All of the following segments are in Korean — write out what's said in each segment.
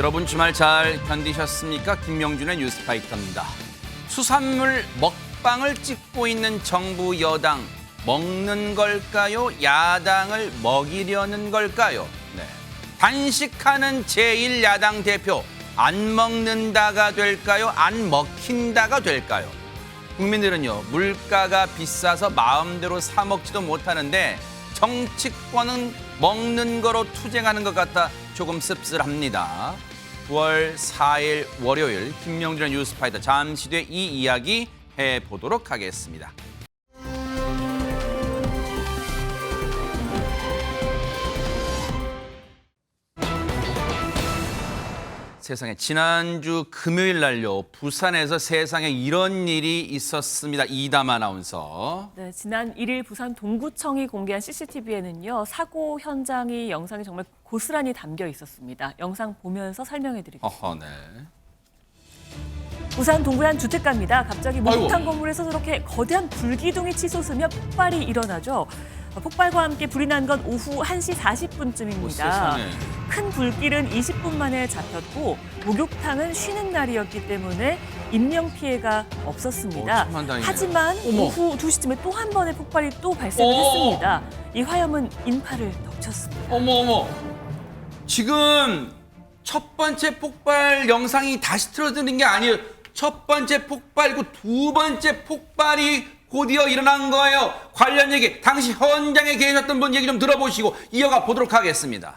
여러분 주말 잘 견디셨습니까? 김명준의 뉴스파이터입니다. 수산물 먹방을 찍고 있는 정부 여당, 먹는 걸까요? 야당을 먹이려는 걸까요? 네. 단식하는 제1야당 대표, 안 먹는다가 될까요? 안 먹힌다가 될까요? 국민들은요, 물가가 비싸서 마음대로 사 먹지도 못하는데 정치권은 먹는 거로 투쟁하는 것 같아 조금 씁쓸합니다. 9월 4일 월요일 김명준의 뉴스파이터, 잠시 뒤에 이 이야기 해보도록 하겠습니다. 세상에, 지난주 금요일 날요, 부산에서 세상에 이런 일이 있었습니다. 이담 아나운서. 네, 지난 1일 부산 동구청이 공개한 CCTV에는요, 사고 현장의 영상이 정말 고스란히 담겨 있었습니다. 영상 보면서 설명해 드리겠습니다. 네. 부산 동구의 한 주택가입니다. 갑자기 목욕탕 건물에서 저렇게 거대한 불기둥이 치솟으며 폭발이 일어나죠. 폭발과 함께 불이 난 건 오후 1시 40분쯤입니다. 큰 불길은 20분 만에 잡혔고 목욕탕은 쉬는 날이었기 때문에 인명피해가 없었습니다. 하지만 오후 2시쯤에 또 한 번의 폭발이 또 발생을 했습니다. 이 화염은 인파를 덮쳤습니다. 어머. 지금 첫 번째 폭발 영상이 다시 틀어지는 게 아니에요. 첫 번째 폭발이고 두 번째 폭발이 곧이어 일어난 거예요. 관련 얘기, 당시 현장에 계셨던 분 얘기 좀 들어보시고 이어가 보도록 하겠습니다.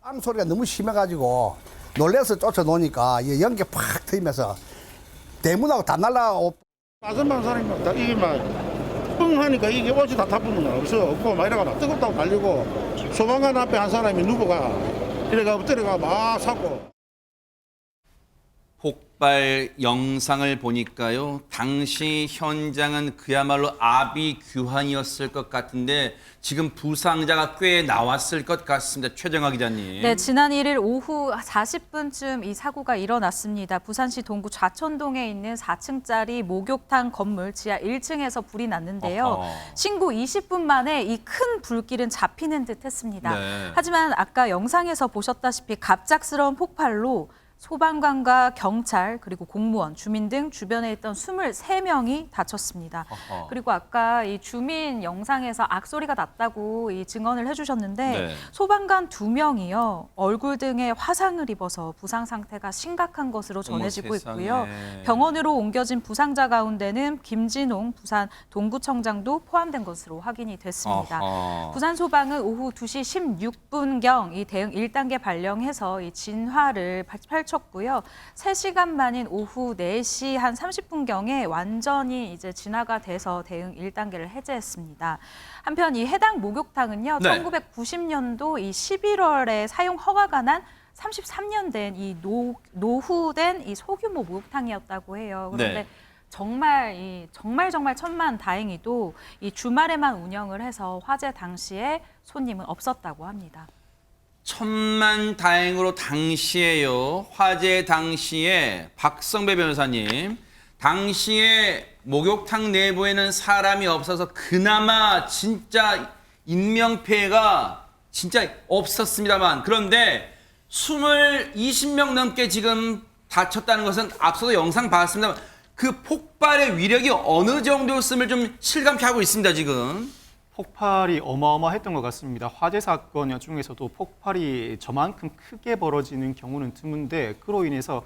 빵 소리가 너무 심해가지고 놀래서 쫓아놓으니까 연기 팍 트이면서 대문하고 다 날라가고. 빠져만 사람이 막 이게 막 뻥 하니까 이게 옷이 다 타부는 거 없고 막 이래가 뜨겁다고 달리고 소방관 앞에 한 사람이 누워가 이래가 엎드려가 막 사고. 폭발 영상을 보니까요, 당시 현장은 그야말로 아비규환이었을 것 같은데 지금 부상자가 꽤 나왔을 것 같습니다. 최정아 기자님. 네, 지난 1일 오후 40분쯤 이 사고가 일어났습니다. 부산시 동구 좌천동에 있는 4층짜리 목욕탕 건물 지하 1층에서 불이 났는데요. 신고 20분 만에 이 큰 불길은 잡히는 듯 했습니다. 네. 하지만 아까 영상에서 보셨다시피 갑작스러운 폭발로 소방관과 경찰, 그리고 공무원, 주민 등 주변에 있던 23명이 다쳤습니다. 그리고 아까 이 주민 영상에서 악소리가 났다고 이 증언을 해주셨는데 소방관 2명이요. 얼굴 등에 화상을 입어서 부상 상태가 심각한 것으로 전해지고 있고요. 병원으로 옮겨진 부상자 가운데는 김진홍 부산 동구청장도 포함된 것으로 확인이 됐습니다. 부산 소방은 오후 2시 16분경 이 대응 1단계 발령해서 이 진화를 펼쳤고요. 3시간 만인 오후 4시 한 30분경에 완전히 이제 진화가 돼서 대응 1단계를 해제했습니다. 한편 이 해당 목욕탕은요, 1990년도 이 11월에 사용 허가가 난 33년 된 이 노후된 이 소규모 목욕탕이었다고 해요. 그런데 정말 천만 다행히도 이 주말에만 운영을 해서 화재 당시에 손님은 없었다고 합니다. 천만 다행으로 당시에요, 화재 당시에 박성배 변호사님, 당시에 목욕탕 내부에는 사람이 없어서 그나마 진짜 인명피해가 진짜 없었습니다만, 그런데 20명 넘게 지금 다쳤다는 것은 앞서도 영상 봤습니다만 그 폭발의 위력이 어느 정도였음을 좀 실감케 하고 있습니다, 지금. 폭발이 어마어마했던 것 같습니다. 화재 사건 중에서도 폭발이 저만큼 크게 벌어지는 경우는 드문데 그로 인해서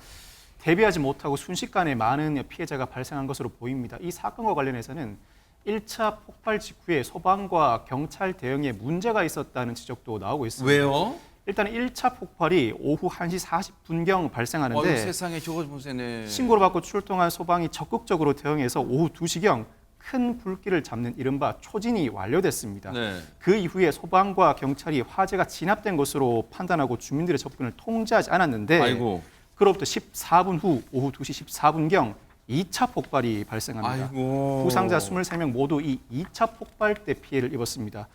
대비하지 못하고 순식간에 많은 피해자가 발생한 것으로 보입니다. 이 사건과 관련해서는 1차 폭발 직후에 소방과 경찰 대응에 문제가 있었다는 지적도 나오고 있습니다. 왜요? 일단 1차 폭발이 오후 1시 40분경 발생하는데 세상에 저거 보세요. 신고를 받고 출동한 소방이 적극적으로 대응해서 오후 2시경 큰 불길을 잡는 이른바 초진이 완료됐습니다. 그 이후에 소방과 경찰이 화재가 진압된 것으로 판단하고 주민들의 접근을 통제하지 않았는데 그로부터 14분 후 오후 2시 14분경 2차 폭발이 발생합니다. 부상자 23명 모두 이 2차 폭발 때 피해를 입었습니다.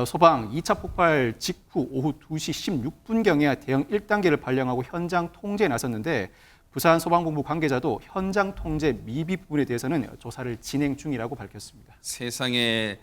소방 2차 폭발 직후 오후 2시 16분경에 대응 1단계를 발령하고 현장 통제에 나섰는데 부산 소방본부 관계자도 현장 통제 미비 부분에 대해서는 조사를 진행 중이라고 밝혔습니다. 세상에,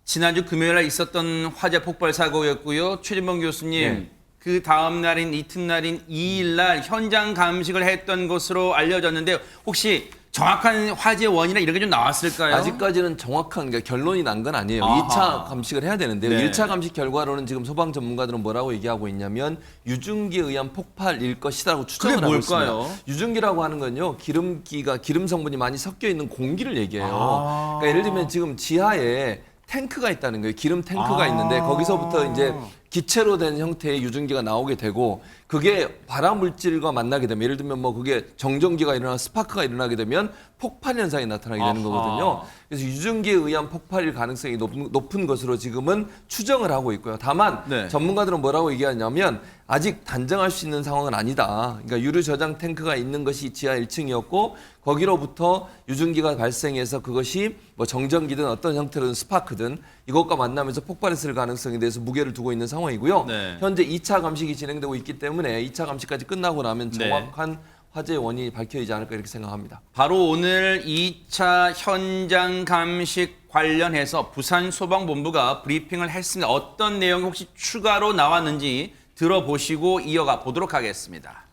지난주 금요일 날 있었던 화재 폭발 사고였고요. 최진봉 교수님, 그 다음 날인 이튿날인 2일 날 현장 감식을 했던 것으로 알려졌는데요. 혹시 정확한 화재 원인이나 이런 게 좀 나왔을까요? 아직까지는 정확한 결론이 난 건 아니에요. 아하. 2차 감식을 해야 되는데요. 네. 1차 감식 결과로는 지금 소방 전문가들은 뭐라고 얘기하고 있냐면 유증기에 의한 폭발일 것이라고 추정을 그게 하고 뭘까요? 있습니다. 유증기라고 하는 건요. 기름 성분이 많이 섞여 있는 공기를 얘기해요. 그러니까 예를 들면 지금 지하에 탱크가 있다는 거예요. 기름 탱크가 있는데 거기서부터 이제 기체로 된 형태의 유증기가 나오게 되고 그게 발암 물질과 만나게 되면 예를 들면 뭐 그게 정전기가 일어나 스파크가 일어나게 되면 폭발 현상이 나타나게 되는 거거든요. 그래서 유증기에 의한 폭발일 가능성이 높은 것으로 지금은 추정을 하고 있고요. 다만 네. 전문가들은 뭐라고 얘기하냐면 아직 단정할 수 있는 상황은 아니다. 그러니까 유류 저장 탱크가 있는 것이 지하 1층이었고 거기로부터 유증기가 발생해서 그것이 뭐 정전기든 어떤 형태로든 스파크든 이것과 만나면서 폭발했을 가능성에 대해서 무게를 두고 있는 상황이고요. 네. 현재 2차 감식이 진행되고 있기 때문에 2차 감식까지 끝나고 나면 네. 정확한 화재 원인이 밝혀지지 않을까 이렇게 생각합니다. 바로 오늘 2차 현장 감식 관련해서 부산소방본부가 브리핑을 했습니다. 어떤 내용이 혹시 추가로 나왔는지 들어보시고 이어가 보도록 하겠습니다.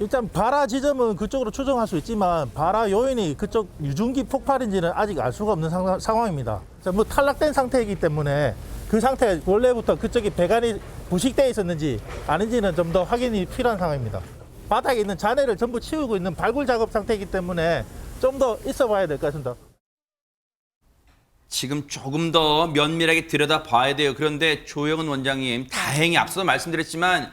일단 발화 지점은 그쪽으로 추정할 수 있지만 발화 요인이 그쪽 유증기 폭발인지는 아직 알 수가 없는 상황입니다. 뭐 탈락된 상태이기 때문에 그 상태 원래부터 그쪽이 배관이 부식되어 있었는지 아닌지는 좀 더 확인이 필요한 상황입니다. 바닥에 있는 잔해를 전부 치우고 있는 발굴 작업 상태이기 때문에 좀 더 있어 봐야 될 것 같습니다. 지금 조금 더 면밀하게 들여다봐야 돼요. 그런데 조영은 원장님, 다행히 앞서 말씀드렸지만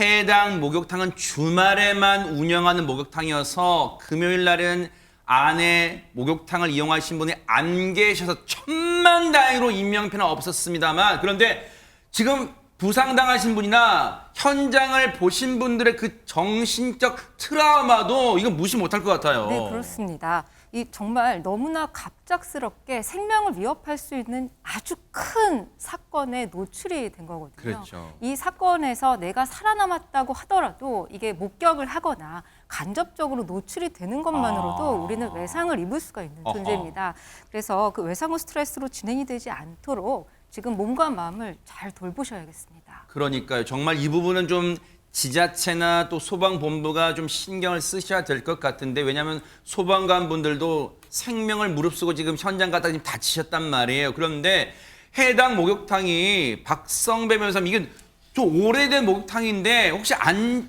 해당 목욕탕은 주말에만 운영하는 목욕탕이어서 금요일 날은 안에 목욕탕을 이용하신 분이 안 계셔서 천만다행으로 인명피해는 없었습니다만 그런데 지금 부상당하신 분이나 현장을 보신 분들의 그 정신적 트라우마도 이거 무시 못할 것 같아요. 네, 그렇습니다. 이 정말 너무나 갑작스럽게 생명을 위협할 수 있는 아주 큰 사건에 노출이 된 거거든요. 그렇죠. 이 사건에서 내가 살아남았다고 하더라도 이게 목격을 하거나 간접적으로 노출이 되는 것만으로도 우리는 외상을 입을 수가 있는 존재입니다. 그래서 그 외상후 스트레스로 진행이 되지 않도록 지금 몸과 마음을 잘 돌보셔야겠습니다. 그러니까요. 정말 이 부분은 좀 지자체나 또 소방본부가 좀 신경을 쓰셔야 될 것 같은데 왜냐하면 소방관 분들도 생명을 무릅쓰고 지금 현장 갔다 지금 다치셨단 말이에요. 그런데 해당 목욕탕이 박성배 변호사님 이게 좀 오래된 목욕탕인데 혹시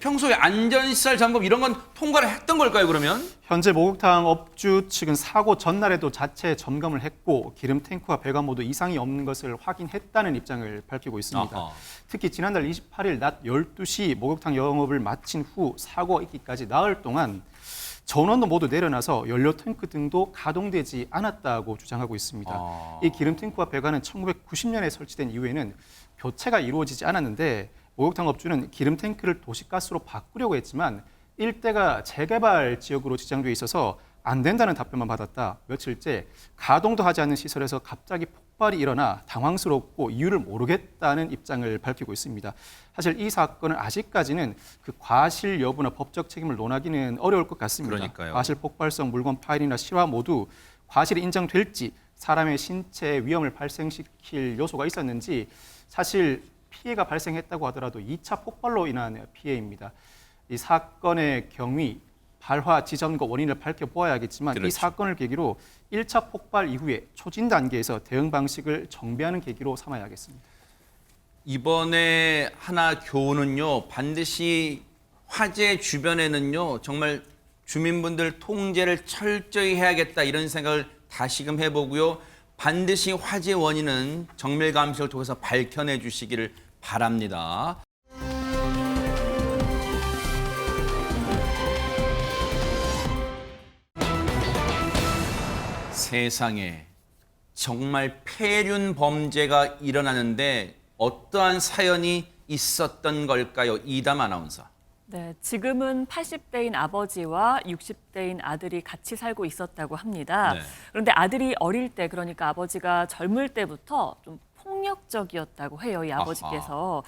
평소에 안전시설 점검 이런 건 통과를 했던 걸까요 그러면? 현재 목욕탕 업주 측은 사고 전날에도 자체 점검을 했고 기름 탱크와 배관 모두 이상이 없는 것을 확인했다는 입장을 밝히고 있습니다. 아하. 특히 지난달 28일 낮 12시 목욕탕 영업을 마친 후 사고가 있기까지 나흘 동안 전원도 모두 내려놔서 연료 탱크 등도 가동되지 않았다고 주장하고 있습니다. 이 기름 탱크와 배관은 1990년에 설치된 이후에는 교체가 이루어지지 않았는데 목욕탕 업주는 기름 탱크를 도시가스로 바꾸려고 했지만 일대가 재개발 지역으로 지정돼 있어서 안 된다는 답변만 받았다. 며칠째 가동도 하지 않는 시설에서 갑자기 폭발이 일어나 당황스럽고 이유를 모르겠다는 입장을 밝히고 있습니다. 사실 이 사건은 아직까지는 그 과실 여부나 법적 책임을 논하기는 어려울 것 같습니다. 그러니까요. 과실 폭발성 물건 파일이나 실화 모두 과실이 인정될지 사람의 신체 위험을 발생시킬 요소가 있었는지 사실 피해가 발생했다고 하더라도 2차 폭발로 인한 피해입니다. 이 사건의 경위, 발화 지점과 원인을 밝혀보아야겠지만 그렇죠. 이 사건을 계기로 1차 폭발 이후에 초진 단계에서 대응 방식을 정비하는 계기로 삼아야겠습니다. 이번에 하나 교훈은요. 반드시 화재 주변에는요. 정말 주민분들 통제를 철저히 해야겠다 이런 생각을 다시금 해보고요. 반드시 화재 원인은 정밀 감식을 통해서 밝혀내 주시기를 바랍니다. 세상에 정말 폐륜 범죄가 일어나는데 어떠한 사연이 있었던 걸까요? 이담 아나운서. 네, 지금은 80대인 아버지와 60대인 아들이 같이 살고 있었다고 합니다. 네. 그런데 아들이 어릴 때, 그러니까 아버지가 젊을 때부터 좀 폭력적이었다고 해요. 이 아버지께서.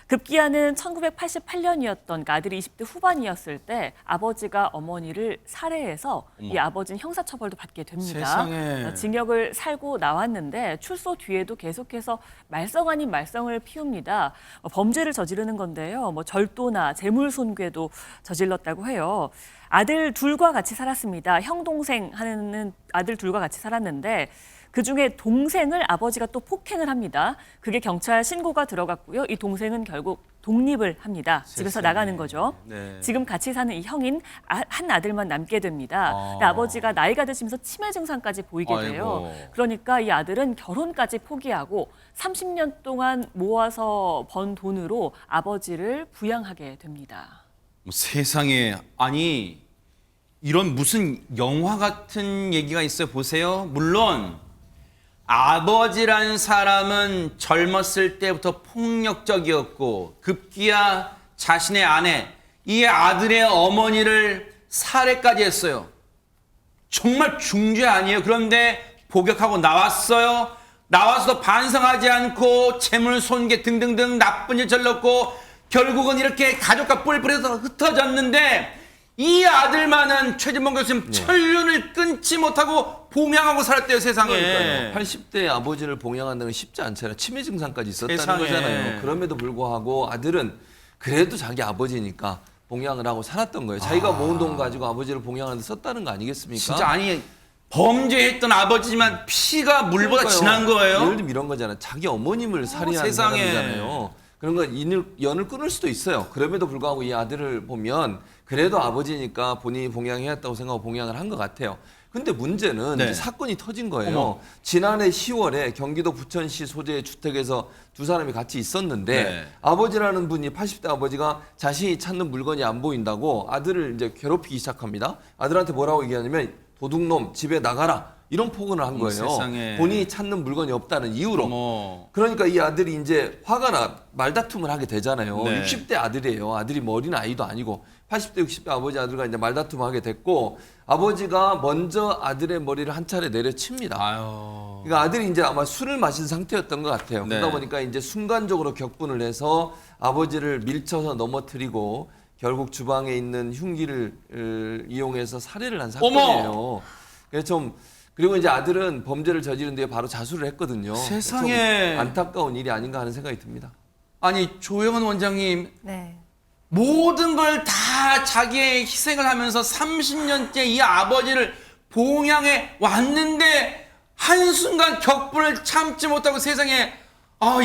급기야는 1988년이었던 아들이 20대 후반이었을 때 아버지가 어머니를 살해해서 이 아버지는 형사처벌도 받게 됩니다. 세상에. 징역을 살고 나왔는데 출소 뒤에도 계속해서 말썽 아닌 말썽을 피웁니다. 범죄를 저지르는 건데요. 절도나 재물손괴도 저질렀다고 해요. 아들 둘과 같이 살았습니다. 형 동생 하는 아들 둘과 같이 살았는데 그중에 동생을 아버지가 또 폭행을 합니다. 그게 경찰 신고가 들어갔고요. 이 동생은 결국 독립을 합니다. 집에서 나가는 거죠. 네. 지금 같이 사는 이 형인 한 아들만 남게 됩니다. 근데 아버지가 나이가 드시면서 치매 증상까지 보이게 돼요. 아이고. 그러니까 이 아들은 결혼까지 포기하고 30년 동안 모아서 번 돈으로 아버지를 부양하게 됩니다. 세상에, 아니 이런 무슨 영화 같은 얘기가 있어요. 보세요. 물론 아버지란 사람은 젊었을 때부터 폭력적이었고 급기야 자신의 아내, 이 아들의 어머니를 살해까지 했어요. 정말 중죄 아니에요. 그런데 복역하고 나왔어요. 나와서도 반성하지 않고 재물손괴 등등등 나쁜 일 저질렀고 결국은 이렇게 가족과 뿔뿔해서 흩어졌는데 이 아들만은 최진봉 교수님 천륜을 끊지 못하고 봉양하고 살았대요. 세상에. 그러니까요. 80대 아버지를 봉양한다는 건 쉽지 않잖아요. 치매 증상까지 있었다는 세상에. 거잖아요. 그럼에도 불구하고 아들은 그래도 자기 아버지니까 봉양을 하고 살았던 거예요. 자기가 모은 돈 가지고 아버지를 봉양하는데 썼다는 거 아니겠습니까? 진짜 아니 범죄했던 아버지지만 피가 물보다 그러니까요. 진한 거예요. 예를 들면 이런 거잖아요. 자기 어머님을 살해한 세상에. 사람이잖아요. 그런 건 연을 끊을 수도 있어요. 그럼에도 불구하고 이 아들을 보면 그래도 아버지니까 본인이 봉양해왔다고 생각하고 봉양을 한 것 같아요. 근데 문제는 네. 이제 사건이 터진 거예요. 어머. 지난해 10월에 경기도 부천시 소재의 주택에서 두 사람이 같이 있었는데 네. 아버지라는 분이 80대 아버지가 자신이 찾는 물건이 안 보인다고 아들을 이제 괴롭히기 시작합니다. 아들한테 뭐라고 얘기하냐면 도둑놈 집에 나가라. 이런 폭언을 한 거예요. 세상에. 본인이 찾는 물건이 없다는 이유로. 어머. 그러니까 이 아들이 이제 화가 나 말다툼을 하게 되잖아요. 네. 60대 아들이에요. 아들이 뭐 어린 아이도 아니고 80대 60대 아버지 아들과 이제 말다툼을 하게 됐고 아버지가 먼저 아들의 머리를 한 차례 내려칩니다. 아유. 그러니까 아들이 이제 아마 술을 마신 상태였던 것 같아요. 네. 그러다 보니까 이제 순간적으로 격분을 해서 아버지를 밀쳐서 넘어뜨리고 결국 주방에 있는 흉기를 이용해서 살해를 한 사건이에요. 그래서 좀 그리고 이제 아들은 범죄를 저지른 뒤에 바로 자수를 했거든요. 세상에. 좀 안타까운 일이 아닌가 하는 생각이 듭니다. 아니 조영은 원장님 네. 모든 걸 다 자기의 희생을 하면서 30년째 이 아버지를 봉양해 왔는데 한순간 격분을 참지 못하고 세상에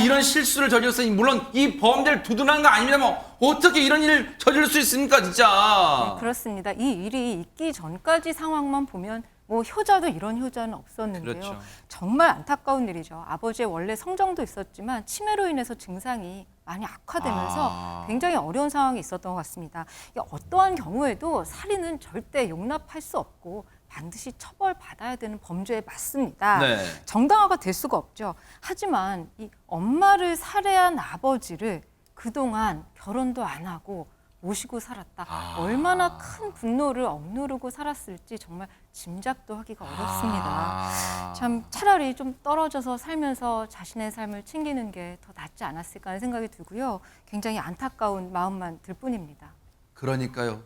이런 실수를 저질렀으니 물론 이 범죄를 두둔한 거 아닙니다만 어떻게 이런 일을 저지를 수 있습니까 진짜. 네, 그렇습니다. 이 일이 있기 전까지 상황만 보면 뭐 효자도 이런 효자는 없었는데요. 그렇죠. 정말 안타까운 일이죠. 아버지의 원래 성정도 있었지만 치매로 인해서 증상이 많이 악화되면서 굉장히 어려운 상황이 있었던 것 같습니다. 어떠한 경우에도 살인은 절대 용납할 수 없고 반드시 처벌받아야 되는 범죄에 맞습니다. 네. 정당화가 될 수가 없죠. 하지만 이 엄마를 살해한 아버지를 그동안 결혼도 안 하고 모시고 살았다. 얼마나 큰 분노를 억누르고 살았을지 정말 짐작도 하기가 어렵습니다. 참 차라리 좀 떨어져서 살면서 자신의 삶을 챙기는 게 더 낫지 않았을까 하는 생각이 들고요. 굉장히 안타까운 마음만 들 뿐입니다. 그러니까요.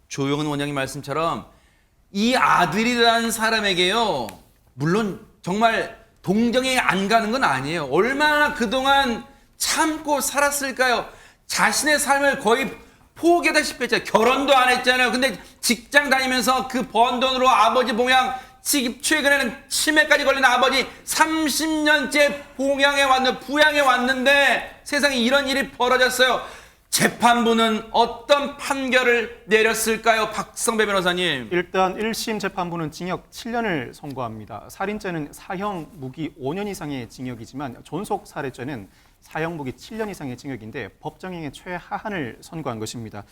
조영은 원장님 말씀처럼 이 아들이라는 사람에게요. 물론 정말 동정이 안 가는 건 아니에요. 얼마나 그동안 참고 살았을까요? 자신의 삶을 거의 포기하다시피 했잖아요. 결혼도 안 했잖아요. 근데 직장 다니면서 그 번 돈으로 아버지 봉양, 최근에는 치매까지 걸린 아버지 30년째 부양해 왔는데 세상에 이런 일이 벌어졌어요. 재판부는 어떤 판결을 내렸을까요? 박성배 변호사님. 일단 1심 재판부는 징역 7년을 선고합니다. 살인죄는 사형 무기 5년 이상의 징역이지만 존속 살해죄는 사형 무기 7년 이상의 징역인데 법정형의 최하한을 선고한 것입니다.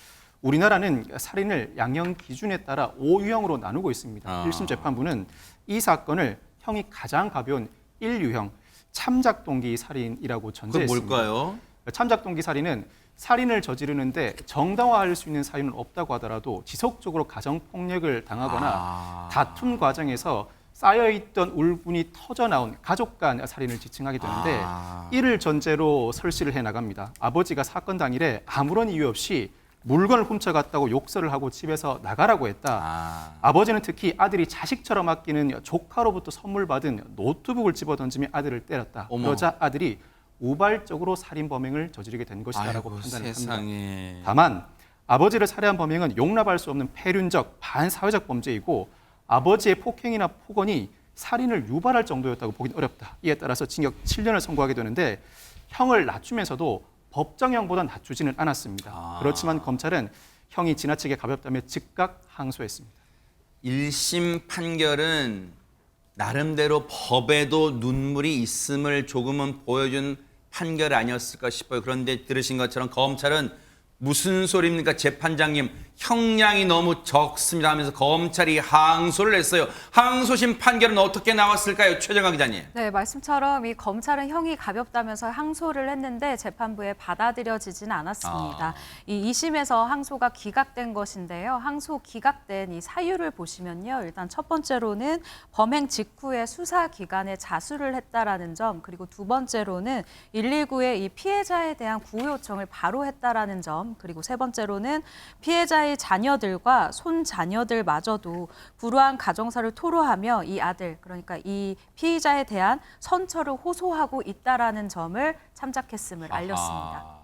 우리나라는 살인을 양형 기준에 따라 5유형으로 나누고 있습니다. 1심 재판부는 이 사건을 형이 가장 가벼운 1유형 참작 동기 살인이라고 그건 전제했습니다. 뭘까요? 참작 동기 살인은 살인을 저지르는데 정당화할 수 있는 사유는 없다고 하더라도 지속적으로 가정폭력을 당하거나 다툼 과정에서 쌓여있던 울분이 터져 나온 가족 간 살인을 지칭하게 되는데 이를 전제로 설시를 해나갑니다. 아버지가 사건 당일에 아무런 이유 없이 물건을 훔쳐갔다고 욕설을 하고 집에서 나가라고 했다. 아버지는 특히 아들이 자식처럼 아끼는 조카로부터 선물 받은 노트북을 집어던지며 아들을 때렸다. 그러자 아들이 우발적으로 살인 범행을 저지르게 된 것이다라고 판단을 합니다. 다만 아버지를 살해한 범행은 용납할 수 없는 폐륜적 반사회적 범죄이고 아버지의 폭행이나 폭언이 살인을 유발할 정도였다고 보기는 어렵다. 이에 따라서 징역 7년을 선고하게 되는데 형을 낮추면서도 법정형보다 낮추지는 않았습니다. 그렇지만 검찰은 형이 지나치게 가볍다며 즉각 항소했습니다. 1심 판결은 나름대로 법에도 눈물이 있음을 조금은 보여준 판결 아니었을까 싶어요. 그런데 들으신 것처럼 검찰은 무슨 소리입니까? 재판장님, 형량이 너무 적습니다 하면서 검찰이 항소를 했어요. 항소심 판결은 어떻게 나왔을까요? 최정강 기자님. 네, 말씀처럼 이 검찰은 형이 가볍다면서 항소를 했는데 재판부에 받아들여지지는 않았습니다. 이 2심에서 항소가 기각된 것인데요. 항소 기각된 이 사유를 보시면요. 일단 첫 번째로는 범행 직후에 수사기관에 자수를 했다라는 점, 그리고 두 번째로는 119에 이 피해자에 대한 구호 요청을 바로 했다라는 점, 그리고 세 번째로는 피해자의 자녀들과 손자녀들마저도 불우한 가정사를 토로하며 이 아들, 그러니까 이 피의자에 대한 선처를 호소하고 있다라는 점을 참작했음을 알렸습니다.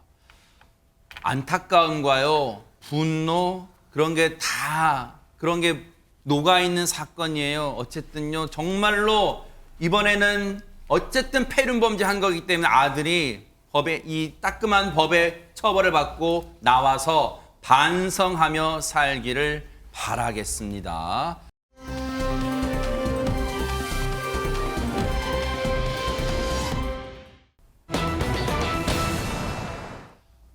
안타까움과요, 분노 그런 게 녹아있는 사건이에요. 어쨌든요, 정말로 이번에는 어쨌든 폐륜범죄 한 거기 때문에 아들이 이 따끔한 법의 처벌을 받고 나와서 반성하며 살기를 바라겠습니다.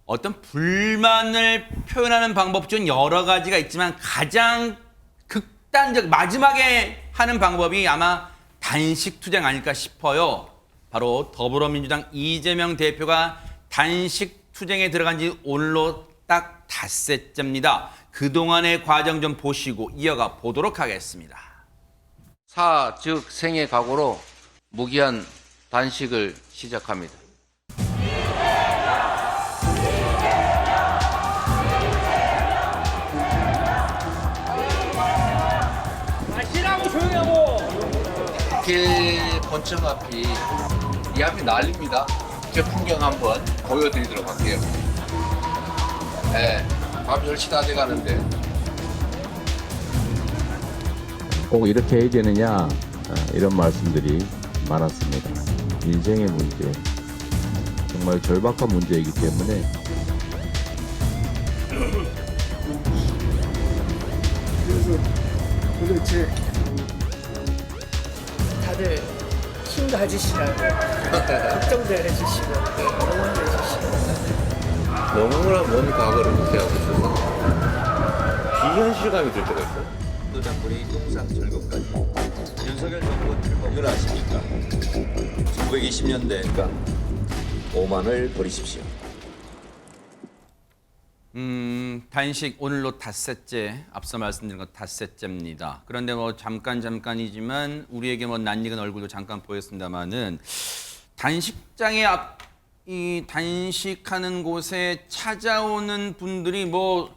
어떤 불만을 표현하는 방법 중 여러 가지가 있지만 가장 극단적 마지막에 하는 방법이 아마 단식투쟁 아닐까 싶어요. 바로 더불어민주당 이재명 대표가 단식투쟁에 들어간 지 오늘로 딱 닷새째입니다. 그동안의 과정 좀 보시고 이어가 보도록 하겠습니다. 사, 즉 생의 각오로 무기한 단식을 시작합니다. 마시라고 조용히 하고. 국회 본청 앞이 이 앞이 난립니다. 제 풍경 한번 보여드리도록 할게요. 네, 밤 10시 다 돼가는데. 꼭 이렇게 해야 되느냐 이런 말씀들이 많았습니다. 인생의 문제, 정말 절박한 문제이기 때문에 그래서 도대체 다들 힘 가지시라고 걱정들 해주시고 응원해 주시고 너무나 먼 과거를 무시하고 있어서 비현실감이 들 때가 있어요. 노장군이 용산 철거까지 윤석열 정부 출범을 아십니까? 1920년대 오만을 버리십시오. 단식 오늘로 닷새째, 앞서 말씀드린 것 닷새째입니다. 그런데 뭐 잠깐이지만 우리에게 뭐 낯익은 얼굴도 잠깐 보였습니다만은 단식장에 이 단식하는 곳에 찾아오는 분들이 뭐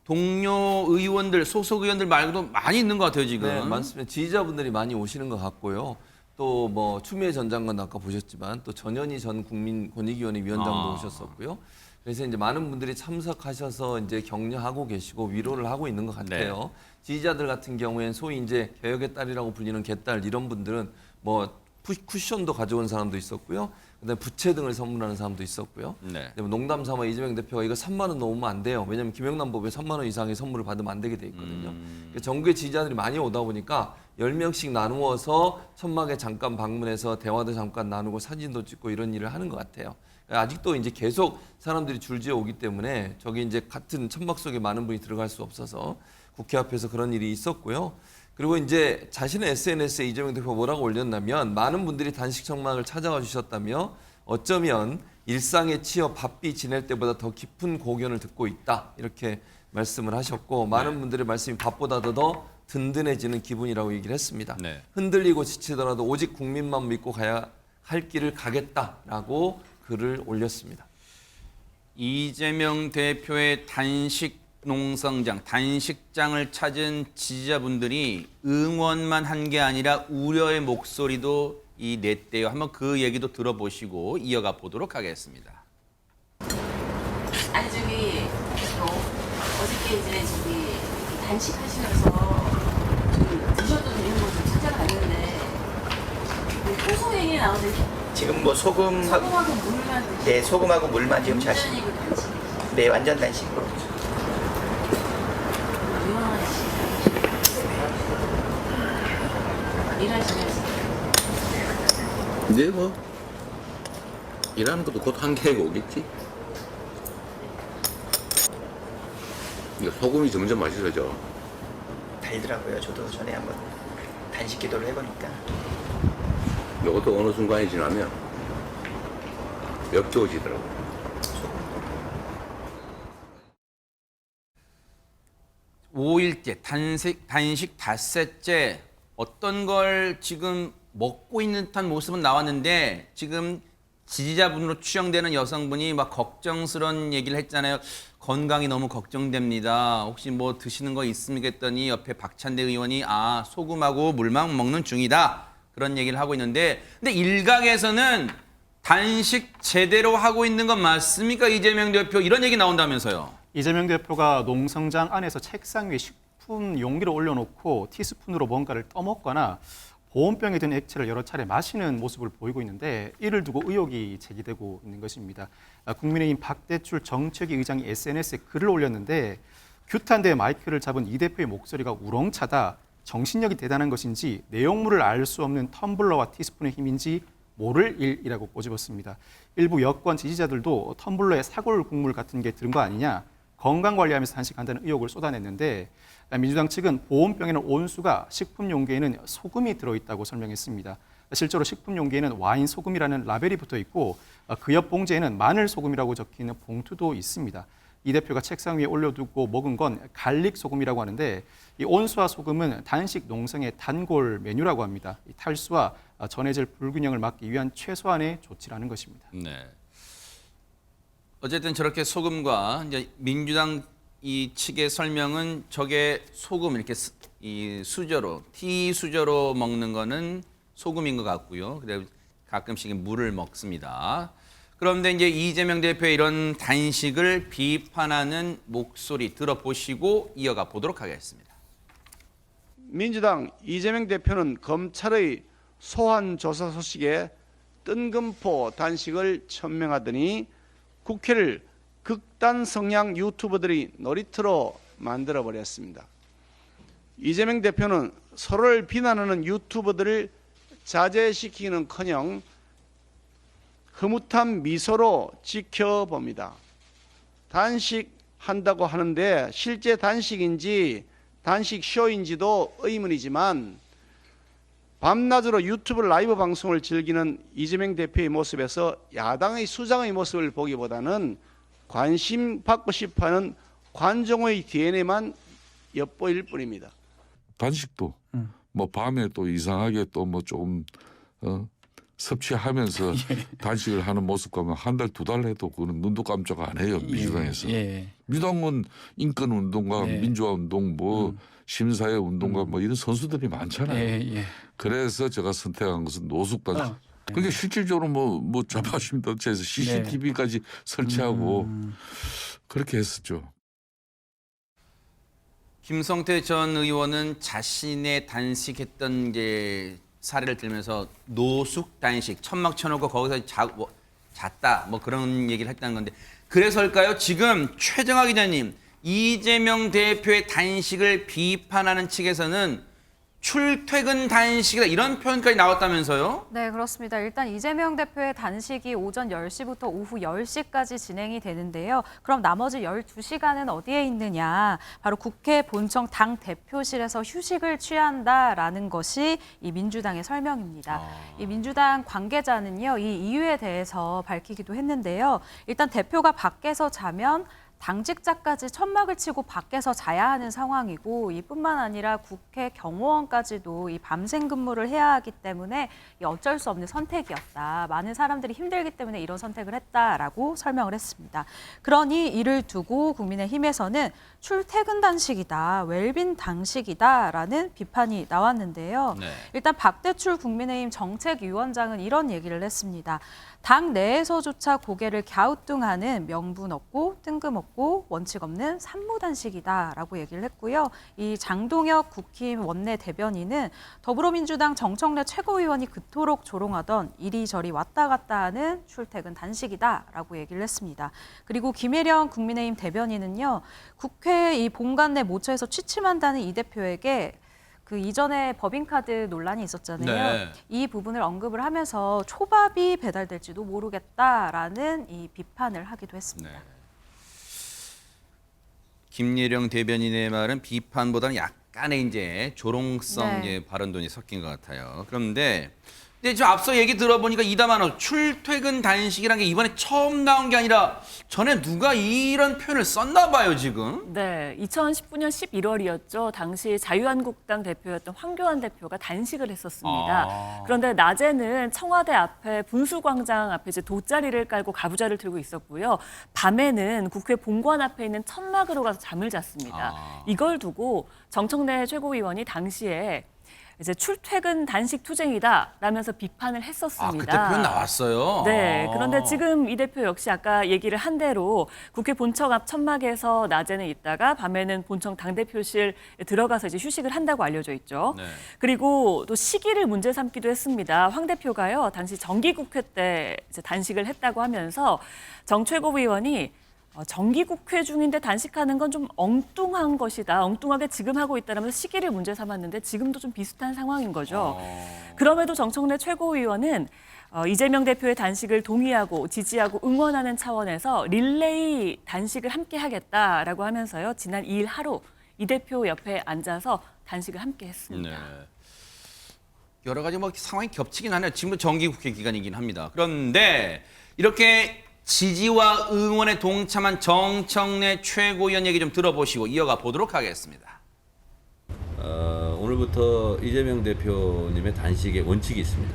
동료 의원들, 소속 의원들 말고도 많이 있는 것 같아요, 지금. 네, 많습니다. 지지자분들이 많이 오시는 것 같고요. 또 뭐 추미애 전 장관 아까 보셨지만 또 전현희 전 국민권익위원회 위원장도 오셨었고요. 그래서 이제 많은 분들이 참석하셔서 이제 격려하고 계시고 위로를 하고 있는 것 같아요. 네. 지지자들 같은 경우에는 소위 이제 개혁의 딸이라고 불리는 개딸 이런 분들은 뭐 쿠션도 가져온 사람도 있었고요. 그다음에 부채 등을 선물하는 사람도 있었고요. 네. 농담 삼아 이재명 대표가 이거 3만 원 넘으면 안 돼요. 왜냐하면 김영란 법에 3만 원 이상의 선물을 받으면 안 되게 돼 있거든요. 전국의 지지자들이 많이 오다 보니까 10명씩 나누어서 천막에 잠깐 방문해서 대화도 잠깐 나누고 사진도 찍고 이런 일을 하는 것 같아요. 아직도 이제 계속 사람들이 줄지어 오기 때문에 저기 이제 같은 천막 속에 많은 분이 들어갈 수 없어서 국회 앞에서 그런 일이 있었고요. 그리고 이제 자신의 SNS에 이재명 대표가 뭐라고 올렸냐면 많은 분들이 단식 천막을 찾아와 주셨다며 어쩌면 일상에 치여 바삐 지낼 때보다 더 깊은 고견을 듣고 있다 이렇게 말씀을 하셨고 많은 분들의 말씀이 밥보다도 더 든든해지는 기분이라고 얘기를 했습니다. 네. 흔들리고 지치더라도 오직 국민만 믿고 가야 할 길을 가겠다라고 글을 올렸습니다. 이재명 대표의 단식 농성장, 단식장을 찾은 지지자분들이 응원만 한 게 아니라 우려의 목소리도 냈대요. 한번 그 얘기도 들어보시고 이어가 보도록 하겠습니다. 아니 저기 어저께 이제 저기 단식하시면서 좀 드셔도 되는 거 좀 찾아봤는데 고소 얘기 나오는데 지금 뭐 소금하고 물만 드시고 네, 소금하고 물만 지금 자신. 완전히 그 단식 네, 완전 단식으로. 일하시면서 이제 뭐 일하는 것도 곧 한계가 오겠지. 이거 소금이 점점 맛있어져. 달더라고요. 저도 전에 한번 단식 기도를 해보니까. 이것도 어느 순간이 지나면 역겨워지더라고요. 5일째 단식 닷새째 어떤 걸 지금 먹고 있는 듯한 모습은 나왔는데 지금 지지자분으로 추정되는 여성분이 막 걱정스러운 얘기를 했잖아요. 건강이 너무 걱정됩니다. 혹시 뭐 드시는 거 있습니까 했더니 옆에 박찬대 의원이 소금하고 물만 먹는 중이다. 그런 얘기를 하고 있는데 근데 일각에서는 단식 제대로 하고 있는 건 맞습니까? 이재명 대표 이런 얘기 나온다면서요. 이재명 대표가 농성장 안에서 책상 위에 식품 용기를 올려놓고 티스푼으로 뭔가를 떠먹거나 보온병에 든 액체를 여러 차례 마시는 모습을 보이고 있는데 이를 두고 의혹이 제기되고 있는 것입니다. 국민의힘 박대출 정책위 의장이 SNS에 글을 올렸는데 규탄대에 마이크를 잡은 이 대표의 목소리가 우렁차다, 정신력이 대단한 것인지 내용물을 알 수 없는 텀블러와 티스푼의 힘인지 모를 일이라고 꼬집었습니다. 일부 여권 지지자들도 텀블러에 사골 국물 같은 게 들은 거 아니냐, 건강관리하면서 단식한다는 의혹을 쏟아냈는데 민주당 측은 보온병에는 온수가, 식품 용기에는 소금이 들어있다고 설명했습니다. 실제로 식품 용기에는 와인 소금이라는 라벨이 붙어 있고 그 옆 봉지에는 마늘 소금이라고 적혀 있는 봉투도 있습니다. 이 대표가 책상 위에 올려두고 먹은 건 갈릭 소금이라고 하는데 이 온수와 소금은 단식 농성의 단골 메뉴라고 합니다. 이 탈수와 전해질 불균형을 막기 위한 최소한의 조치라는 것입니다. 네. 어쨌든 저렇게 소금과 이제 민주당 이 측의 설명은 저게 소금 이렇게 이 수저로 티 수저로 먹는 거는 소금인 것 같고요. 그리고 가끔씩 물을 먹습니다. 그런데 이제 이재명 대표의 이런 단식을 비판하는 목소리 들어보시고 이어가 보도록 하겠습니다. 민주당 이재명 대표는 검찰의 소환 조사 소식에 뜬금포 단식을 천명하더니 국회를 극단 성향 유튜버들이 놀이터로 만들어버렸습니다. 이재명 대표는 서로를 비난하는 유튜버들을 자제시키는커녕 흐뭇한 미소로 지켜봅니다. 단식한다고 하는데 실제 단식인지 단식 쇼인지도 의문이지만 밤낮으로 유튜브 라이브 방송을 즐기는 이재명 대표의 모습에서 야당의 수장의 모습을 보기보다는 관심 받고 싶어하는 관종의 DNA만 엿보일 뿐입니다. 단식도 뭐 밤에 또 이상하게 또 뭐 조금 섭취하면서 단식을 하는 모습 가면 한 달, 두 달 해도 그는 눈도 깜짝 안 해요. 민주당에서. 민주당은 인권운동가 민주화운동 뭐 심사회 운동가 뭐 이런 선수들이 많잖아요. 그래서 제가 선택한 것은 노숙단식. 그러니까 실질적으로 뭐 좌파심단체에서 CCTV까지 설치하고 그렇게 했었죠. 김성태 전 의원은 자신의 단식했던 이제 사례를 들면서 노숙 단식 천막 쳐놓고 거기서 잤다 뭐 그런 얘기를 했다는 건데 그래서일까요? 지금 최정화 기자님 이재명 대표의 단식을 비판하는 측에서는 출퇴근 단식이다 이런 표현까지 나왔다면서요? 네, 그렇습니다. 일단 이재명 대표의 단식이 오전 10시부터 오후 10시까지 진행이 되는데요. 그럼 나머지 12시간은 어디에 있느냐? 바로 국회 본청 당 대표실에서 휴식을 취한다라는 것이 이 민주당의 설명입니다. 이 민주당 관계자는요, 이 이유에 대해서 밝히기도 했는데요. 일단 대표가 밖에서 자면 당직자까지 천막을 치고 밖에서 자야 하는 상황이고 이뿐만 아니라 국회 경호원까지도 이 밤샘 근무를 해야 하기 때문에 어쩔 수 없는 선택이었다. 많은 사람들이 힘들기 때문에 이런 선택을 했다라고 설명을 했습니다. 그러니 이를 두고 국민의힘에서는 출퇴근 단식이다, 웰빙 단식이다라는 비판이 나왔는데요. 네. 일단 박대출 국민의힘 정책위원장은 이런 얘기를 했습니다. 당 내에서조차 고개를 갸우뚱하는 명분 없고 뜬금없고 원칙 없는 산무단식이다라고 얘기를 했고요. 이 장동혁 국힘 원내 대변인은 더불어민주당 정청래 최고위원이 그토록 조롱하던 이리저리 왔다 갔다 하는 출퇴근 단식이다라고 얘기를 했습니다. 그리고 김혜령 국민의힘 대변인은요. 국회 이 본관 내 모처에서 취침한다는 이 대표에게 그 이전에 법인카드 논란이 있었잖아요. 네. 이 부분을 언급을 하면서 초밥이 배달될지도 모르겠다라는 이 비판을 하기도 했습니다. 네. 김예령 대변인의 말은 비판보다는 약간의 이제 조롱성 발언돈이 섞인 것 같아요. 그런데 저 앞서 얘기 들어보니까 이담환 출퇴근 단식이라는 게 이번에 처음 나온 게 아니라 전에 누가 이런 표현을 썼나 봐요, 지금. 네, 2019년 11월이었죠. 당시 자유한국당 대표였던 황교안 대표가 단식을 했었습니다. 그런데 낮에는 청와대 앞에 분수광장 앞에 이제 돗자리를 깔고 가부좌를 들고 있었고요. 밤에는 국회 본관 앞에 있는 천막으로 가서 잠을 잤습니다. 이걸 두고 정청래 최고위원이 당시에 이제 출퇴근 단식 투쟁이다라면서 비판을 했었습니다. 그때 표현 나왔어요. 네, 그런데 지금 이 대표 역시 아까 얘기를 한 대로 국회 본청 앞 천막에서 낮에는 있다가 밤에는 본청 당대표실 들어가서 이제 휴식을 한다고 알려져 있죠. 네. 그리고 또 시기를 문제 삼기도 했습니다. 황 대표가요, 당시 정기국회 때 이제 단식을 했다고 하면서 정 최고위원이 정기국회 중인데 단식하는 건 좀 엉뚱한 것이다. 엉뚱하게 지금 하고 있다라면서 시기를 문제 삼았는데 지금도 좀 비슷한 상황인 거죠. 그럼에도 정청래 최고위원은 이재명 대표의 단식을 동의하고 지지하고 응원하는 차원에서 릴레이 단식을 함께 하겠다라고 하면서요. 지난 2일 하루 이 대표 옆에 앉아서 단식을 함께 했습니다. 네. 여러 가지 뭐 상황이 겹치긴 하네요. 지금도 정기국회 기간이긴 합니다. 그런데 이렇게 지지와 응원에 동참한 정청래 최고위원 얘기 좀 들어보시고 이어가 보도록 하겠습니다. 오늘부터 이재명 대표님의 단식의 원칙이 있습니다.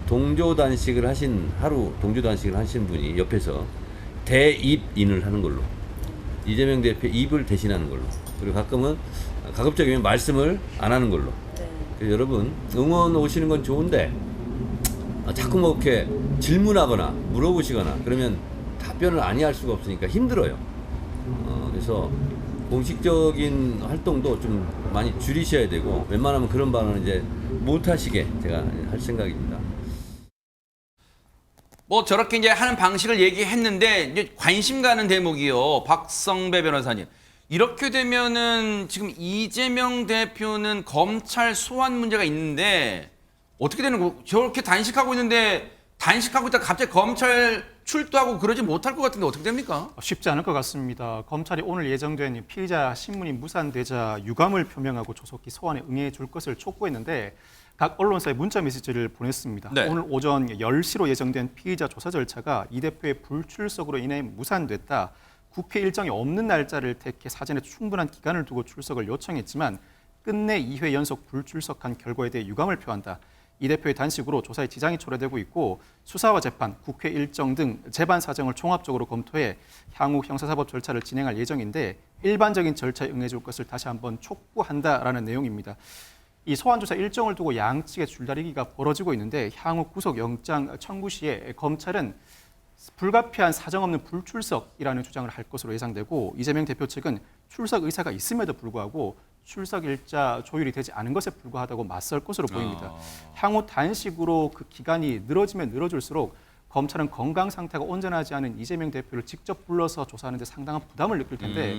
동조 단식을 하신 분이 옆에서 대입인을 하는 걸로, 이재명 대표 입을 대신하는 걸로, 그리고 가급적이면 말씀을 안 하는 걸로. 그래서 여러분 응원 오시는 건 좋은데 자꾸 뭐 이렇게 질문하거나 물어보시거나 그러면 답변을 아니할 수가 없으니까 힘들어요. 그래서 공식적인 활동도 좀 많이 줄이셔야 되고 웬만하면 그런 발언은 이제 못 하시게 제가 할 생각입니다. 뭐 저렇게 이제 하는 방식을 얘기했는데 이제 관심 가는 대목이요. 박성배 변호사님. 이렇게 되면은 지금 이재명 대표는 검찰 소환 문제가 있는데 어떻게 되는 거? 저렇게 단식하고 있는데 단식하고 있다가 갑자기 검찰 출두하고 그러지 못할 것 같은데 어떻게 됩니까? 쉽지 않을 것 같습니다. 검찰이 오늘 예정된 피의자 신문이 무산되자 유감을 표명하고 조속히 소환에 응해 줄 것을 촉구했는데 각 언론사에 문자 메시지를 보냈습니다. 네. 오늘 오전 10시로 예정된 피의자 조사 절차가 이 대표의 불출석으로 인해 무산됐다. 국회 일정이 없는 날짜를 택해 사전에 충분한 기간을 두고 출석을 요청했지만 끝내 2회 연속 불출석한 결과에 대해 유감을 표한다. 이 대표의 단식으로 조사에 지장이 초래되고 있고 수사와 재판, 국회 일정 등 재반 사정을 종합적으로 검토해 향후 형사사법 절차를 진행할 예정인데 일반적인 절차에 응해줄 것을 다시 한번 촉구한다라는 내용입니다. 이 소환조사 일정을 두고 양측의 줄다리기가 벌어지고 있는데 향후 구속영장 청구 시에 검찰은 불가피한 사정없는 불출석이라는 주장을 할 것으로 예상되고 이재명 대표 측은 출석 의사가 있음에도 불구하고 출석 일자 조율이 되지 않은 것에 불과하다고 맞설 것으로 보입니다. 향후 단식으로 그 기간이 늘어지면 늘어질수록 검찰은 건강 상태가 온전하지 않은 이재명 대표를 직접 불러서 조사하는 데 상당한 부담을 느낄 텐데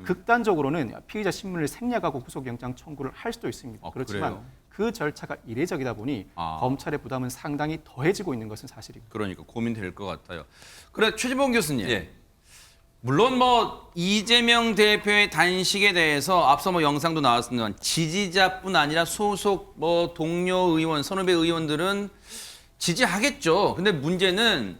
극단적으로는 피의자 신문을 생략하고 구속영장 청구를 할 수도 있습니다. 그렇지만 그래요? 그 절차가 이례적이다 보니 검찰의 부담은 상당히 더해지고 있는 것은 사실입니다. 그러니까 고민될 것 같아요. 그래 최진봉 교수님. 물론 뭐 이재명 대표의 단식에 대해서 앞서 뭐 영상도 나왔습니다만 지지자뿐 아니라 소속 뭐 동료 의원, 선후배 의원들은 지지하겠죠. 근데 문제는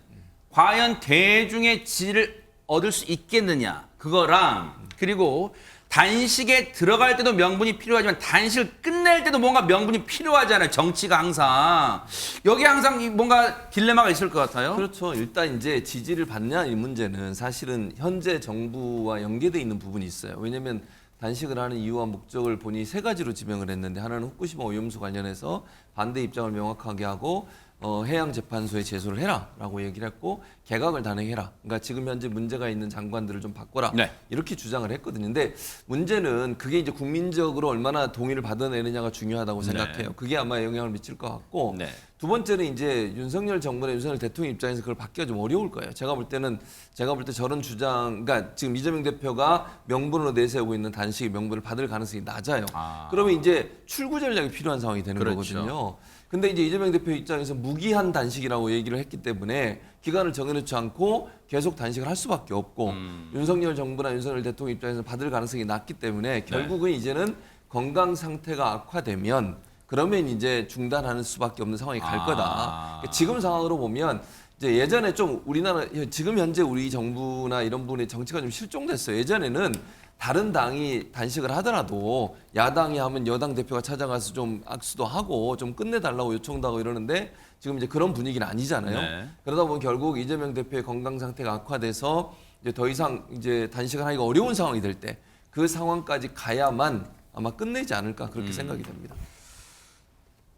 과연 대중의 지지를 얻을 수 있겠느냐 그거랑 그리고 단식에 들어갈 때도 명분이 필요하지만 단식을 끝낼 때도 뭔가 명분이 필요하잖아요. 정치가 항상. 여기 항상 뭔가 딜레마가 있을 것 같아요. 그렇죠. 일단 이제 지지를 받냐 이 문제는 사실은 현재 정부와 연계돼 있는 부분이 있어요. 왜냐하면 단식을 하는 이유와 목적을 보니 세 가지로 지명을 했는데 하나는 후쿠시마 오염수 관련해서 반대 입장을 명확하게 하고 해양재판소에 제소를 해라라고 얘기를 했고 개각을 단행해라. 그러니까 지금 현재 문제가 있는 장관들을 좀 바꿔라. 네. 이렇게 주장을 했거든요. 근데 문제는 그게 이제 국민적으로 얼마나 동의를 받아내느냐가 중요하다고 생각해요. 네. 그게 아마 영향을 미칠 것 같고 네. 두 번째는 이제 윤석열 정부나 윤석열 대통령 입장에서 그걸 받기가 좀 어려울 거예요. 제가 볼 때 저런 주장, 그러니까 지금 이재명 대표가 명분으로 내세우고 있는 단식의 명분을 받을 가능성이 낮아요. 그러면 이제 출구 전략이 필요한 상황이 되는 그렇죠. 거거든요. 근데 이제 이재명 대표 입장에서 무기한 단식이라고 얘기를 했기 때문에 기간을 정해놓지 않고 계속 단식을 할 수밖에 없고 윤석열 정부나 윤석열 대통령 입장에서 받을 가능성이 낮기 때문에 결국은 이제는 건강 상태가 악화되면 그러면 이제 중단하는 수밖에 없는 상황이 갈 거다. 지금 상황으로 보면 이제 예전에 좀 우리나라 지금 현재 우리 정부나 이런 분의 정치가 좀 실종됐어요. 예전에는 다른 당이 단식을 하더라도 야당이 하면 여당 대표가 찾아가서 좀 악수도 하고 좀 끝내달라고 요청도 하고 이러는데 지금 이제 그런 분위기는 아니잖아요. 네. 그러다 보면 결국 이재명 대표의 건강 상태가 악화돼서 이제 더 이상 이제 단식을 하기가 어려운 상황이 될 때 그 상황까지 가야만 아마 끝내지 않을까 그렇게 생각이 됩니다.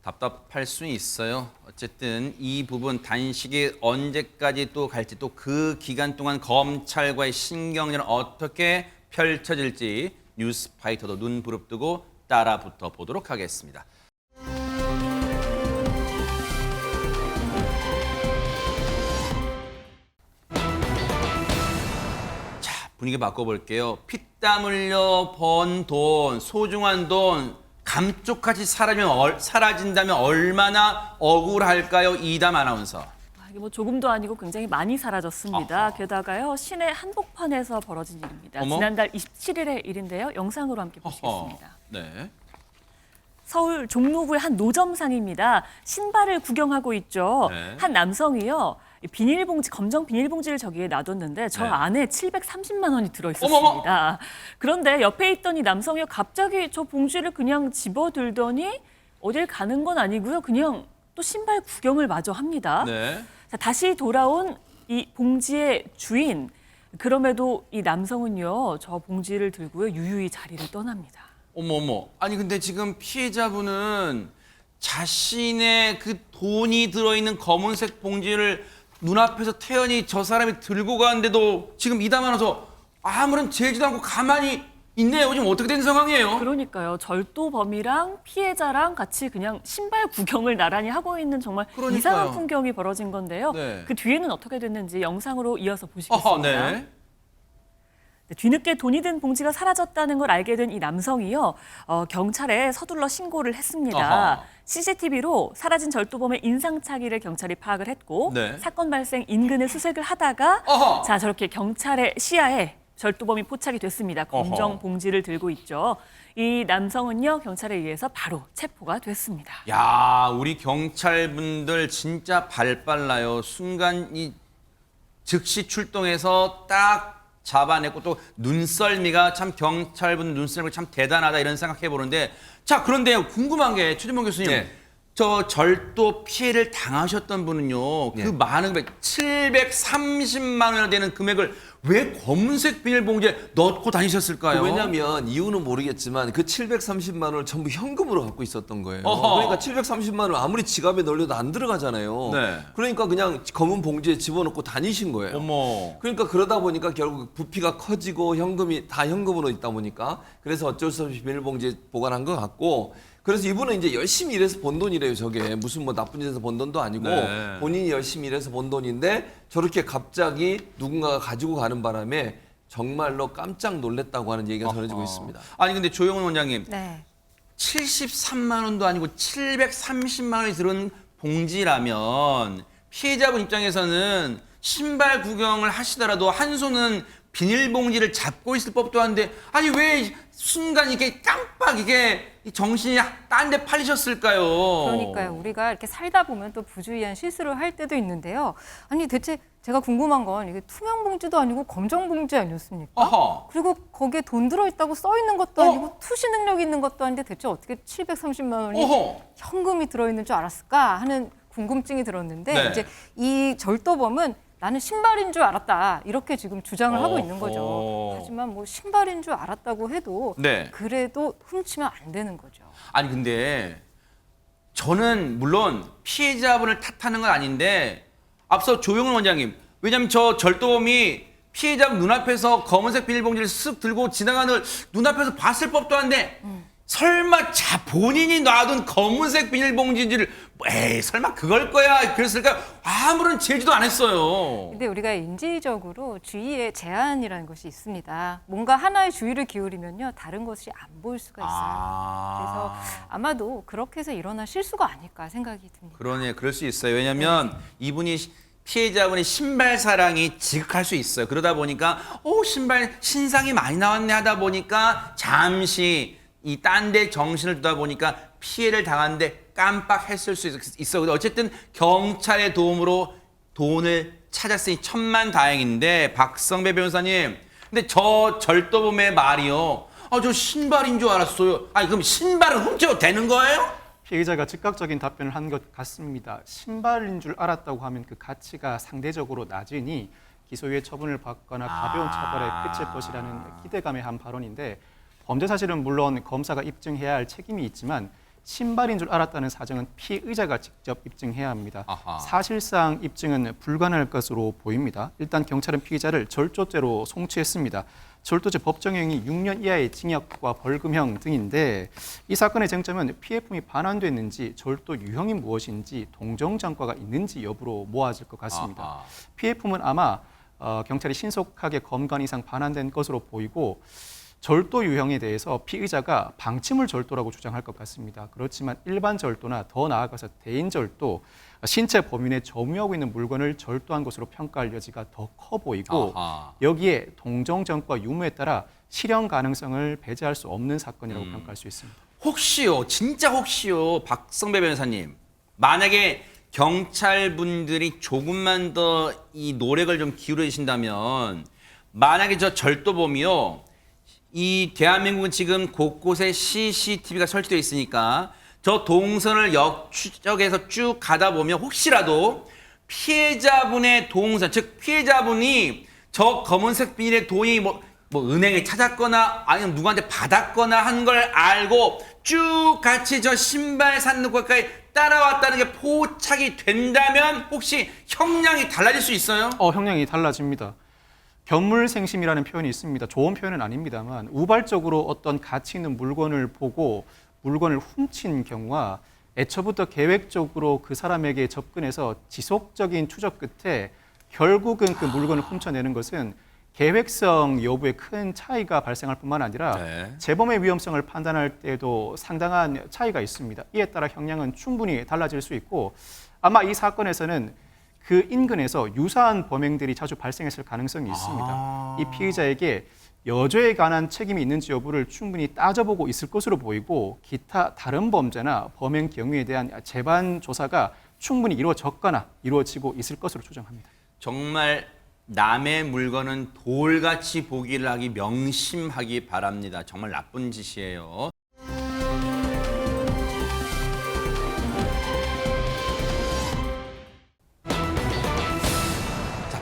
답답할 수 있어요. 어쨌든 이 부분 단식이 언제까지 또 갈지 또 그 기간 동안 검찰과의 신경전은 어떻게 펼쳐질지 뉴스파이터도 눈 부릅뜨고 따라 붙어 보도록 하겠습니다. 자, 분위기 바꿔볼게요. 피땀 흘려 번 돈, 소중한 돈 감쪽같이 사라진다면 얼마나 억울할까요? 이담 아나운서. 이게 뭐 조금도 아니고 굉장히 많이 사라졌습니다. 게다가요 시내 한복판에서 벌어진 일입니다. 어머? 지난달 27일의 일인데요. 영상으로 함께 보시겠습니다. 네. 서울 종로구의 한 노점상입니다. 신발을 구경하고 있죠. 네. 한 남성이요. 비닐봉지, 검정 비닐봉지를 저기에 놔뒀는데 저 네. 안에 730만 원이 들어있었습니다. 그런데 옆에 있던 이 남성이 갑자기 저 봉지를 그냥 집어들더니 어딜 가는 건 아니고요. 그냥 또 신발 구경을 마저 합니다. 네. 자, 다시 돌아온 이 봉지의 주인. 그럼에도 이 남성은요. 저 봉지를 들고요. 유유히 자리를 떠납니다. 어머. 아니 근데 지금 피해자분은 자신의 그 돈이 들어있는 검은색 봉지를 눈앞에서 태연히 저 사람이 들고 가는데도 지금 이담아나서 아무런 제지도 않고 가만히 있네요. 지금 어떻게 된 상황이에요? 그러니까요. 절도범이랑 피해자랑 같이 그냥 신발 구경을 나란히 하고 있는 정말 그러니까요. 이상한 풍경이 벌어진 건데요. 네. 그 뒤에는 어떻게 됐는지 영상으로 이어서 보시겠습니다. 네. 네, 뒤늦게 돈이 든 봉지가 사라졌다는 걸 알게 된 이 남성이요. 경찰에 서둘러 신고를 했습니다. 아하. CCTV로 사라진 절도범의 인상착의를 경찰이 파악을 했고 네. 사건 발생 인근을 수색을 하다가 아하. 자 저렇게 경찰의 시야에 절도범이 포착이 됐습니다. 검정 어허. 봉지를 들고 있죠. 이 남성은요 경찰에 의해서 바로 체포가 됐습니다. 야, 우리 경찰분들 진짜 발 빨라요. 순간 이 즉시 출동해서 딱 잡아냈고 또 눈썰미가 참 경찰분 눈썰미 참 대단하다 이런 생각해 보는데 자 그런데 궁금한 게 최준봉 교수님 네. 저 절도 피해를 당하셨던 분은요 그 많은 금액 730만 원이나 되는 금액을 왜 검은색 비닐봉지에 넣고 다니셨을까요? 왜냐하면 이유는 모르겠지만 그 730만 원을 전부 현금으로 갖고 있었던 거예요. 어허. 그러니까 730만 원 아무리 지갑에 넣어도 안 들어가잖아요. 네. 그러니까 그냥 검은 봉지에 집어넣고 다니신 거예요. 어머. 그러니까 그러다 보니까 결국 부피가 커지고 현금이 다 현금으로 있다 보니까 그래서 어쩔 수 없이 비닐봉지에 보관한 것 같고 그래서 이분은 이제 열심히 일해서 번 돈이래요. 저게 무슨 뭐 나쁜 짓에서 번 돈도 아니고 네. 본인이 열심히 일해서 번 돈인데 저렇게 갑자기 누군가가 가지고 가는 바람에 정말로 깜짝 놀랐다고 하는 얘기가 전해지고 있습니다. 아니 근데 조영훈 원장님 네. 73만 원도 아니고 730만 원이 들은 봉지라면 피해자분 입장에서는 신발 구경을 하시더라도 한 손은 비닐봉지를 잡고 있을 법도 한데 아니 왜 순간 이게 깜빡 이게 정신이 딴 데 팔리셨을까요? 그러니까요. 우리가 이렇게 살다 보면 또 부주의한 실수를 할 때도 있는데요. 아니 대체 제가 궁금한 건 이게 투명 봉지도 아니고 검정 봉지 아니었습니까? 어허. 그리고 거기에 돈 들어있다고 써 있는 것도 아니고 투시 능력 있는 것도 아닌데 대체 어떻게 730만 원이 어허. 현금이 들어있는 줄 알았을까 하는 궁금증이 들었는데 네. 이제 이 절도범은 나는 신발인 줄 알았다 이렇게 지금 주장을 하고 있는 거죠. 하지만 뭐 신발인 줄 알았다고 해도 네. 그래도 훔치면 안 되는 거죠. 아니 근데 저는 물론 피해자분을 탓하는 건 아닌데 앞서 조용훈 원장님, 왜냐면 저 절도범이 피해자분 눈앞에서 검은색 비닐봉지를 쓱 들고 지나가는 걸 눈앞에서 봤을 법도 한데 설마 본인이 놔둔 검은색 비닐봉지를 에이 설마 그걸 거야 그랬을까? 아무런 제지도 안 했어요. 근데 우리가 인지적으로 주의의 제한이라는 것이 있습니다. 뭔가 하나의 주의를 기울이면요 다른 것이 안 보일 수가 있어요. 그래서 아마도 그렇게 해서 일어난 실수가 아닐까 생각이 듭니다. 그러네, 그럴 수 있어요. 왜냐면 이분이 피해자분의 신발 사랑이 지극할 수 있어요. 그러다 보니까 신발 신상이 많이 나왔네 하다 보니까 잠시 이 딴 데 정신을 두다 보니까 피해를 당하는데 깜빡했을 수 있어. 근데 어쨌든 경찰의 도움으로 돈을 찾았으니 천만다행인데 박성배 변호사님, 근데 저 절도범의 말이요. 저 신발인 줄 알았어요. 아니 그럼 신발을 훔쳐도 되는 거예요? 피해자가 즉각적인 답변을 한 것 같습니다. 신발인 줄 알았다고 하면 그 가치가 상대적으로 낮으니 기소유예 처분을 받거나 가벼운 처벌에 그칠 것이라는 기대감의 한 발언인데 범죄 사실은 물론 검사가 입증해야 할 책임이 있지만 신발인 줄 알았다는 사정은 피의자가 직접 입증해야 합니다. 사실상 입증은 불가능할 것으로 보입니다. 일단 경찰은 피의자를 절도죄로 송치했습니다. 절도죄 법정형이 6년 이하의 징역과 벌금형 등인데 이 사건의 쟁점은 피해품이 반환됐는지 절도 유형이 무엇인지 동정장과가 있는지 여부로 모아질 것 같습니다. 피해품은 아마 경찰이 신속하게 검거한 이상 반환된 것으로 보이고 절도 유형에 대해서 피의자가 방치물 절도라고 주장할 것 같습니다. 그렇지만 일반 절도나 더 나아가서 대인 절도, 신체 범인에 점유하고 있는 물건을 절도한 것으로 평가할 여지가 더 커 보이고 여기에 동정전과 유무에 따라 실형 가능성을 배제할 수 없는 사건이라고 평가할 수 있습니다. 혹시요, 진짜 혹시요, 박성배 변호사님, 만약에 경찰분들이 조금만 더 이 노력을 좀 기울여 주신다면 만약에 저 절도범이요, 이 대한민국은 지금 곳곳에 CCTV가 설치되어 있으니까 저 동선을 역추적해서 쭉 가다 보면 혹시라도 피해자분의 동선, 즉 피해자분이 저 검은색 비닐에 돈이 뭐 은행에 찾았거나 아니면 누구한테 받았거나 한 걸 알고 쭉 같이 저 신발 산 곳까지 따라왔다는 게 포착이 된다면 혹시 형량이 달라질 수 있어요? 형량이 달라집니다. 견물생심이라는 표현이 있습니다. 좋은 표현은 아닙니다만 우발적으로 어떤 가치 있는 물건을 보고 물건을 훔친 경우와 애초부터 계획적으로 그 사람에게 접근해서 지속적인 추적 끝에 결국은 그 물건을 훔쳐내는 것은 계획성 여부에 큰 차이가 발생할 뿐만 아니라 재범의 위험성을 판단할 때도 상당한 차이가 있습니다. 이에 따라 형량은 충분히 달라질 수 있고 아마 이 사건에서는 그 인근에서 유사한 범행들이 자주 발생했을 가능성이 있습니다. 이 피의자에게 여죄에 관한 책임이 있는지 여부를 충분히 따져보고 있을 것으로 보이고 기타 다른 범죄나 범행 경위에 대한 재반 조사가 충분히 이루어졌거나 이루어지고 있을 것으로 추정합니다. 정말 남의 물건은 돌같이 보기를 하기 명심하기 바랍니다. 정말 나쁜 짓이에요.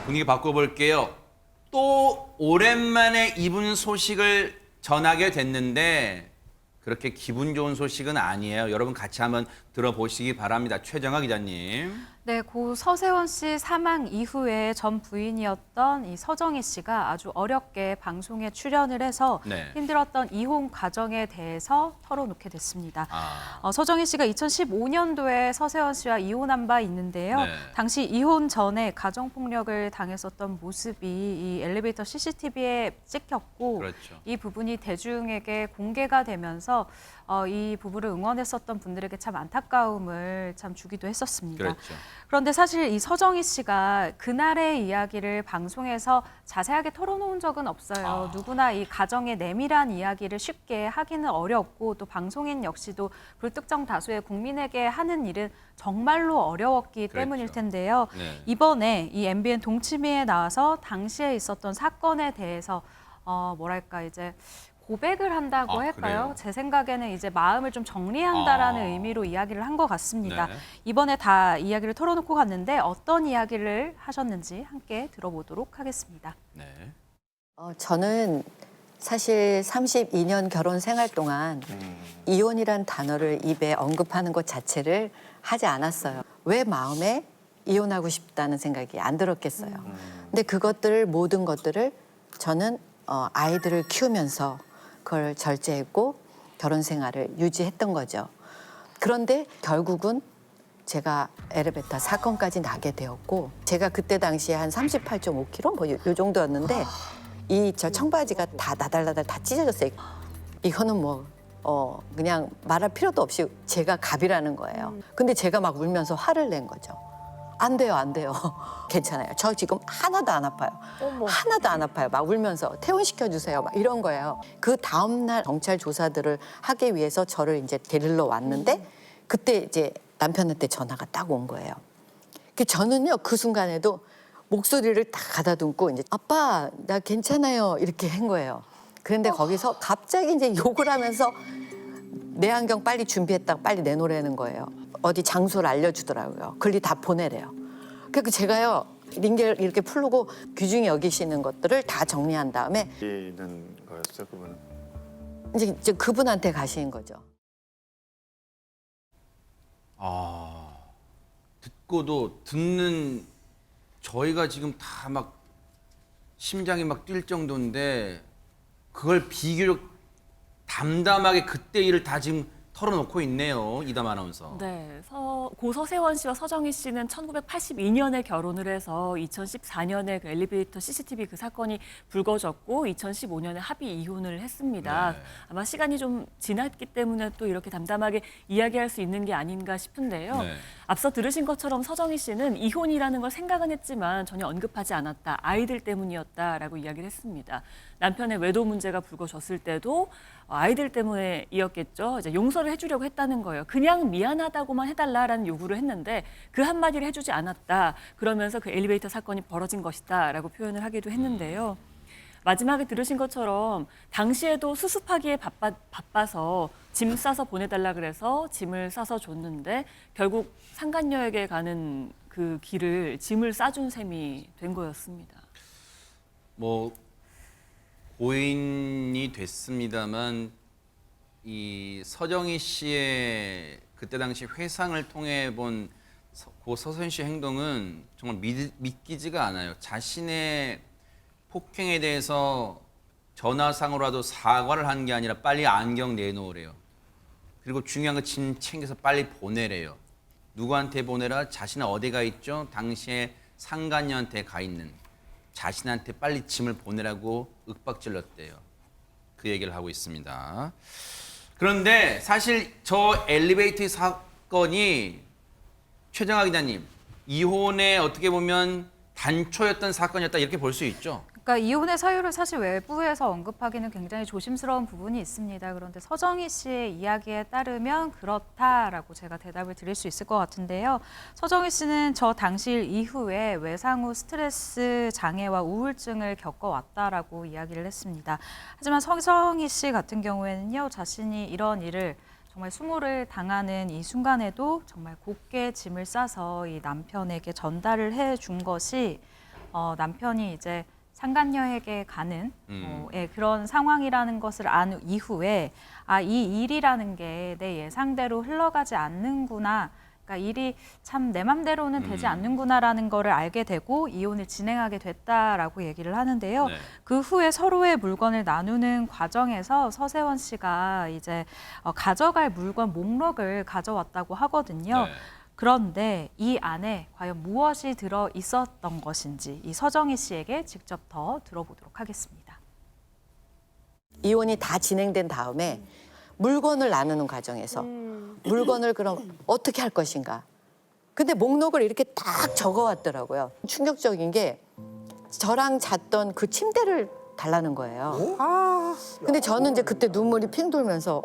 분위기 바꿔볼게요. 또 오랜만에 이분 소식을 전하게 됐는데 그렇게 기분 좋은 소식은 아니에요. 여러분 같이 한번 들어보시기 바랍니다. 최정아 기자님. 네, 고 서세원 씨 사망 이후에 전 부인이었던 이 서정희 씨가 아주 어렵게 방송에 출연을 해서 힘들었던 이혼 과정에 대해서 털어놓게 됐습니다. 서정희 씨가 2015년도에 서세원 씨와 이혼한 바 있는데요. 당시 이혼 전에 가정폭력을 당했었던 모습이 이 엘리베이터 CCTV에 찍혔고 이 부분이 대중에게 공개가 되면서 이 부부를 응원했었던 분들에게 참 안타까움을 참 주기도 했었습니다. 그렇죠. 그런데 사실 이 서정희 씨가 그날의 이야기를 방송에서 자세하게 털어놓은 적은 없어요. 누구나 이 가정의 내밀한 이야기를 쉽게 하기는 어렵고 또 방송인 역시도 불특정 다수의 국민에게 하는 일은 정말로 어려웠기 때문일 텐데요. 네. 이번에 이 MBN 동치미에 나와서 당시에 있었던 사건에 대해서 뭐랄까 이제 고백을 한다고 할까요? 그래요? 제 생각에는 이제 마음을 좀 정리한다라는 의미로 이야기를 한 것 같습니다. 네. 이번에 다 이야기를 털어놓고 갔는데 어떤 이야기를 하셨는지 함께 들어보도록 하겠습니다. 네. 저는 사실 32년 결혼 생활 동안 이혼이란 단어를 입에 언급하는 것 자체를 하지 않았어요. 왜 마음에 이혼하고 싶다는 생각이 안 들었겠어요. 근데 그것들 모든 것들을 저는 아이들을 키우면서 그걸 절제했고 결혼 생활을 유지했던 거죠. 그런데 결국은 제가 엘리베이터 사건까지 나게 되었고 제가 그때 당시에 한 38.5kg 뭐 요 정도였는데 이 저 청바지가 다 나달나달 다 찢어졌어요. 이거는 뭐 그냥 말할 필요도 없이 제가 갑이라는 거예요. 근데 제가 막 울면서 화를 낸 거죠. 안 돼요, 안 돼요. 괜찮아요. 저 지금 하나도 안 아파요. 하나도 안 아파요. 막 울면서 퇴원시켜주세요. 막 이런 거예요. 그 다음날 경찰 조사들을 하기 위해서 저를 이제 데리러 왔는데 그때 이제 남편한테 전화가 딱 온 거예요. 저는요, 그 순간에도 목소리를 다 가다듬고 이제 아빠, 나 괜찮아요. 이렇게 한 거예요. 그런데 거기서 갑자기 이제 욕을 하면서 내 안경 빨리 준비했다가 빨리 내놓으라는 거예요. 어디 장소를 알려주더라고요. 글리 다 보내래요. 그래서 제가요, 링겔 이렇게 풀고 귀중히 여기시는 것들을 다 정리한 다음에 있는 거였어요, 그분은? 이제 그분한테 가신 거죠. 듣고도 듣는 저희가 지금 다 막 심장이 막 뛸 정도인데 그걸 비교적 담담하게 그때 일을 다 지금 털어놓고 있네요. 이담 아나운서. 네, 고 서세원 씨와 서정희 씨는 1982년에 결혼을 해서 2014년에 그 엘리베이터 CCTV 그 사건이 불거졌고 2015년에 합의 이혼을 했습니다. 네. 아마 시간이 좀 지났기 때문에 또 이렇게 담담하게 이야기할 수 있는 게 아닌가 싶은데요. 네. 앞서 들으신 것처럼 서정희 씨는 이혼이라는 걸 생각은 했지만 전혀 언급하지 않았다. 아이들 때문이었다라고 이야기를 했습니다. 남편의 외도 문제가 불거졌을 때도 아이들 때문에이었겠죠. 이제 용서를 해주려고 했다는 거예요. 그냥 미안하다고만 해달라라는 요구를 했는데 그 한마디를 해주지 않았다. 그러면서 그 엘리베이터 사건이 벌어진 것이다라고 표현을 하기도 했는데요. 마지막에 들으신 것처럼 당시에도 수습하기에 바빠서 짐 싸서 보내달라 그래서 짐을 싸서 줬는데 결국 상간녀에게 가는 그 길을 짐을 싸준 셈이 된 거였습니다. 뭐 고인이 됐습니다만 이 서정희 씨의 그때 당시 회상을 통해 본 고 서선 씨 행동은 정말 믿기지가 않아요. 자신의 폭행에 대해서 전화상으로라도 사과를 한 게 아니라 빨리 안경 내놓으래요. 그리고 중요한 거 짐 챙겨서 빨리 보내래요. 누구한테 보내라? 자신은 어디가 있죠? 당시에 상간녀한테 가 있는 자신한테 빨리 짐을 보내라고 윽박질렀대요. 그 얘기를 하고 있습니다. 그런데 사실 저 엘리베이터 사건이 최정아 기자님, 이혼에 어떻게 보면 단초였던 사건이었다 이렇게 볼 수 있죠? 그러니까 이혼의 사유를 사실 외부에서 언급하기는 굉장히 조심스러운 부분이 있습니다. 그런데 서정희 씨의 이야기에 따르면 그렇다라고 제가 대답을 드릴 수 있을 것 같은데요. 서정희 씨는 저 당시일 이후에 외상 후 스트레스 장애와 우울증을 겪어왔다라고 이야기를 했습니다. 하지만 서정희 씨 같은 경우에는요, 자신이 이런 일을 정말 수모를 당하는 이 순간에도 정말 곱게 짐을 싸서 이 남편에게 전달을 해준 것이 남편이 이제 상간녀에게 가는 그런 상황이라는 것을 안 이후에 이 일이라는 게 내 예상대로 흘러가지 않는구나. 그러니까 일이 참 내 맘대로는 되지 않는구나라는 거를 알게 되고 이혼을 진행하게 됐다라고 얘기를 하는데요. 네. 그 후에 서로의 물건을 나누는 과정에서 서세원 씨가 이제 가져갈 물건 목록을 가져왔다고 하거든요. 네. 그런데 이 안에 과연 무엇이 들어 있었던 것인지 이 서정희 씨에게 직접 더 들어보도록 하겠습니다. 이혼이 다 진행된 다음에 물건을 나누는 과정에서 물건을 그럼 어떻게 할 것인가. 근데 목록을 이렇게 딱 적어왔더라고요. 충격적인 게 저랑 잤던 그 침대를 달라는 거예요. 근데 저는 이제 그때 눈물이 핑 돌면서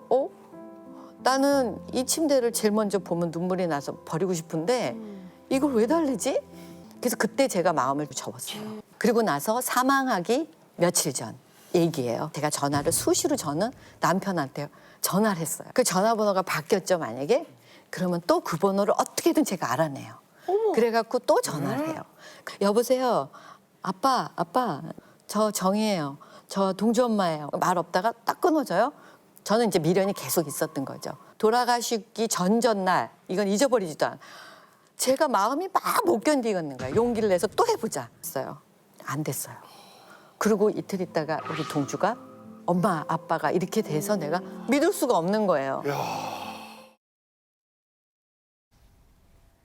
나는 이 침대를 제일 먼저 보면 눈물이 나서 버리고 싶은데 이걸 왜 달래지? 그래서 그때 제가 마음을 접었어요. 그리고 나서 사망하기 며칠 전 얘기예요. 제가 전화를 수시로 저는 남편한테 전화를 했어요. 그 전화번호가 바뀌었죠, 만약에? 그러면 또 그 번호를 어떻게든 제가 알아내요. 그래갖고 또 전화를 해요. 여보세요. 아빠, 저 정이에요. 저 동주 엄마예요. 말 없다가 딱 끊어져요. 저는 이제 미련이 계속 있었던 거죠. 돌아가시기 전날, 이건 잊어버리지도 않아요. 제가 마음이 막 못 견디겠는 거예요. 용기를 내서 또 해보자 했어요. 안 됐어요. 그리고 이틀 있다가 우리 동주가 엄마, 아빠가 이렇게 돼서 내가 믿을 수가 없는 거예요.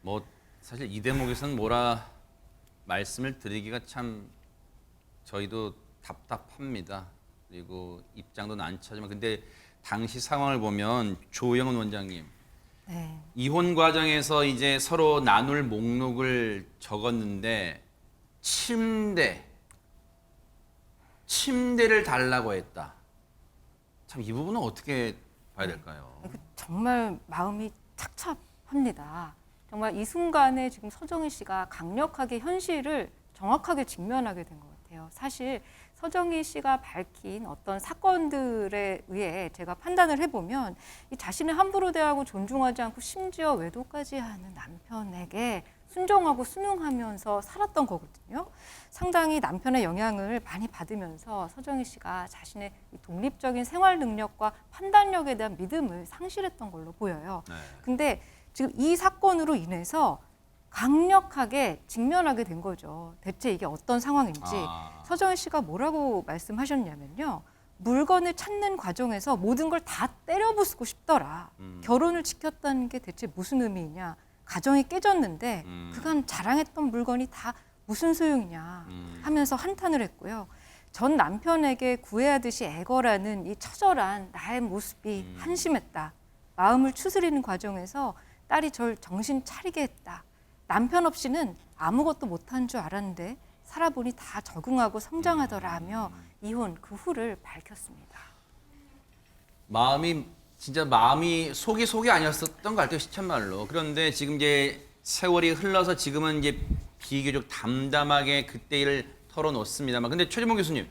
뭐 사실 이 대목에서는 뭐라 말씀을 드리기가 참 저희도 답답합니다. 그리고 입장도 난처하지만 근데 당시 상황을 보면 조영은 원장님 이혼 과정에서 이제 서로 나눌 목록을 적었는데 침대를 달라고 했다. 참 이 부분은 어떻게 봐야 될까요? 정말 마음이 착잡합니다. 정말 이 순간에 지금 서정희 씨가 강력하게 현실을 정확하게 직면하게 된 것 같아요. 사실 서정희 씨가 밝힌 어떤 사건들에 의해 제가 판단을 해보면 이 자신을 함부로 대하고 존중하지 않고 심지어 외도까지 하는 남편에게 순종하고 순응하면서 살았던 거거든요. 상당히 남편의 영향을 많이 받으면서 서정희 씨가 자신의 독립적인 생활 능력과 판단력에 대한 믿음을 상실했던 걸로 보여요. 근데 지금 이 사건으로 인해서 강력하게 직면하게 된 거죠. 대체 이게 어떤 상황인지. 서정희 씨가 뭐라고 말씀하셨냐면요. 물건을 찾는 과정에서 모든 걸 다 때려 부수고 싶더라. 결혼을 지켰다는 게 대체 무슨 의미이냐. 가정이 깨졌는데 그간 자랑했던 물건이 다 무슨 소용이냐 하면서 한탄을 했고요. 전 남편에게 구애하듯이 애걸하는 이 처절한 나의 모습이 한심했다. 마음을 추스리는 과정에서 딸이 절 정신 차리게 했다. 남편 없이는 아무것도 못한 줄 알았는데 살아보니 다 적응하고 성장하더라 하며 이혼 그 후를 밝혔습니다. 마음이 속이 아니었었던 것 같아요, 시쳇말로. 그런데 지금 이제 세월이 흘러서 지금은 이제 비교적 담담하게 그때 일을 털어놓습니다만. 근데 최진봉 교수님,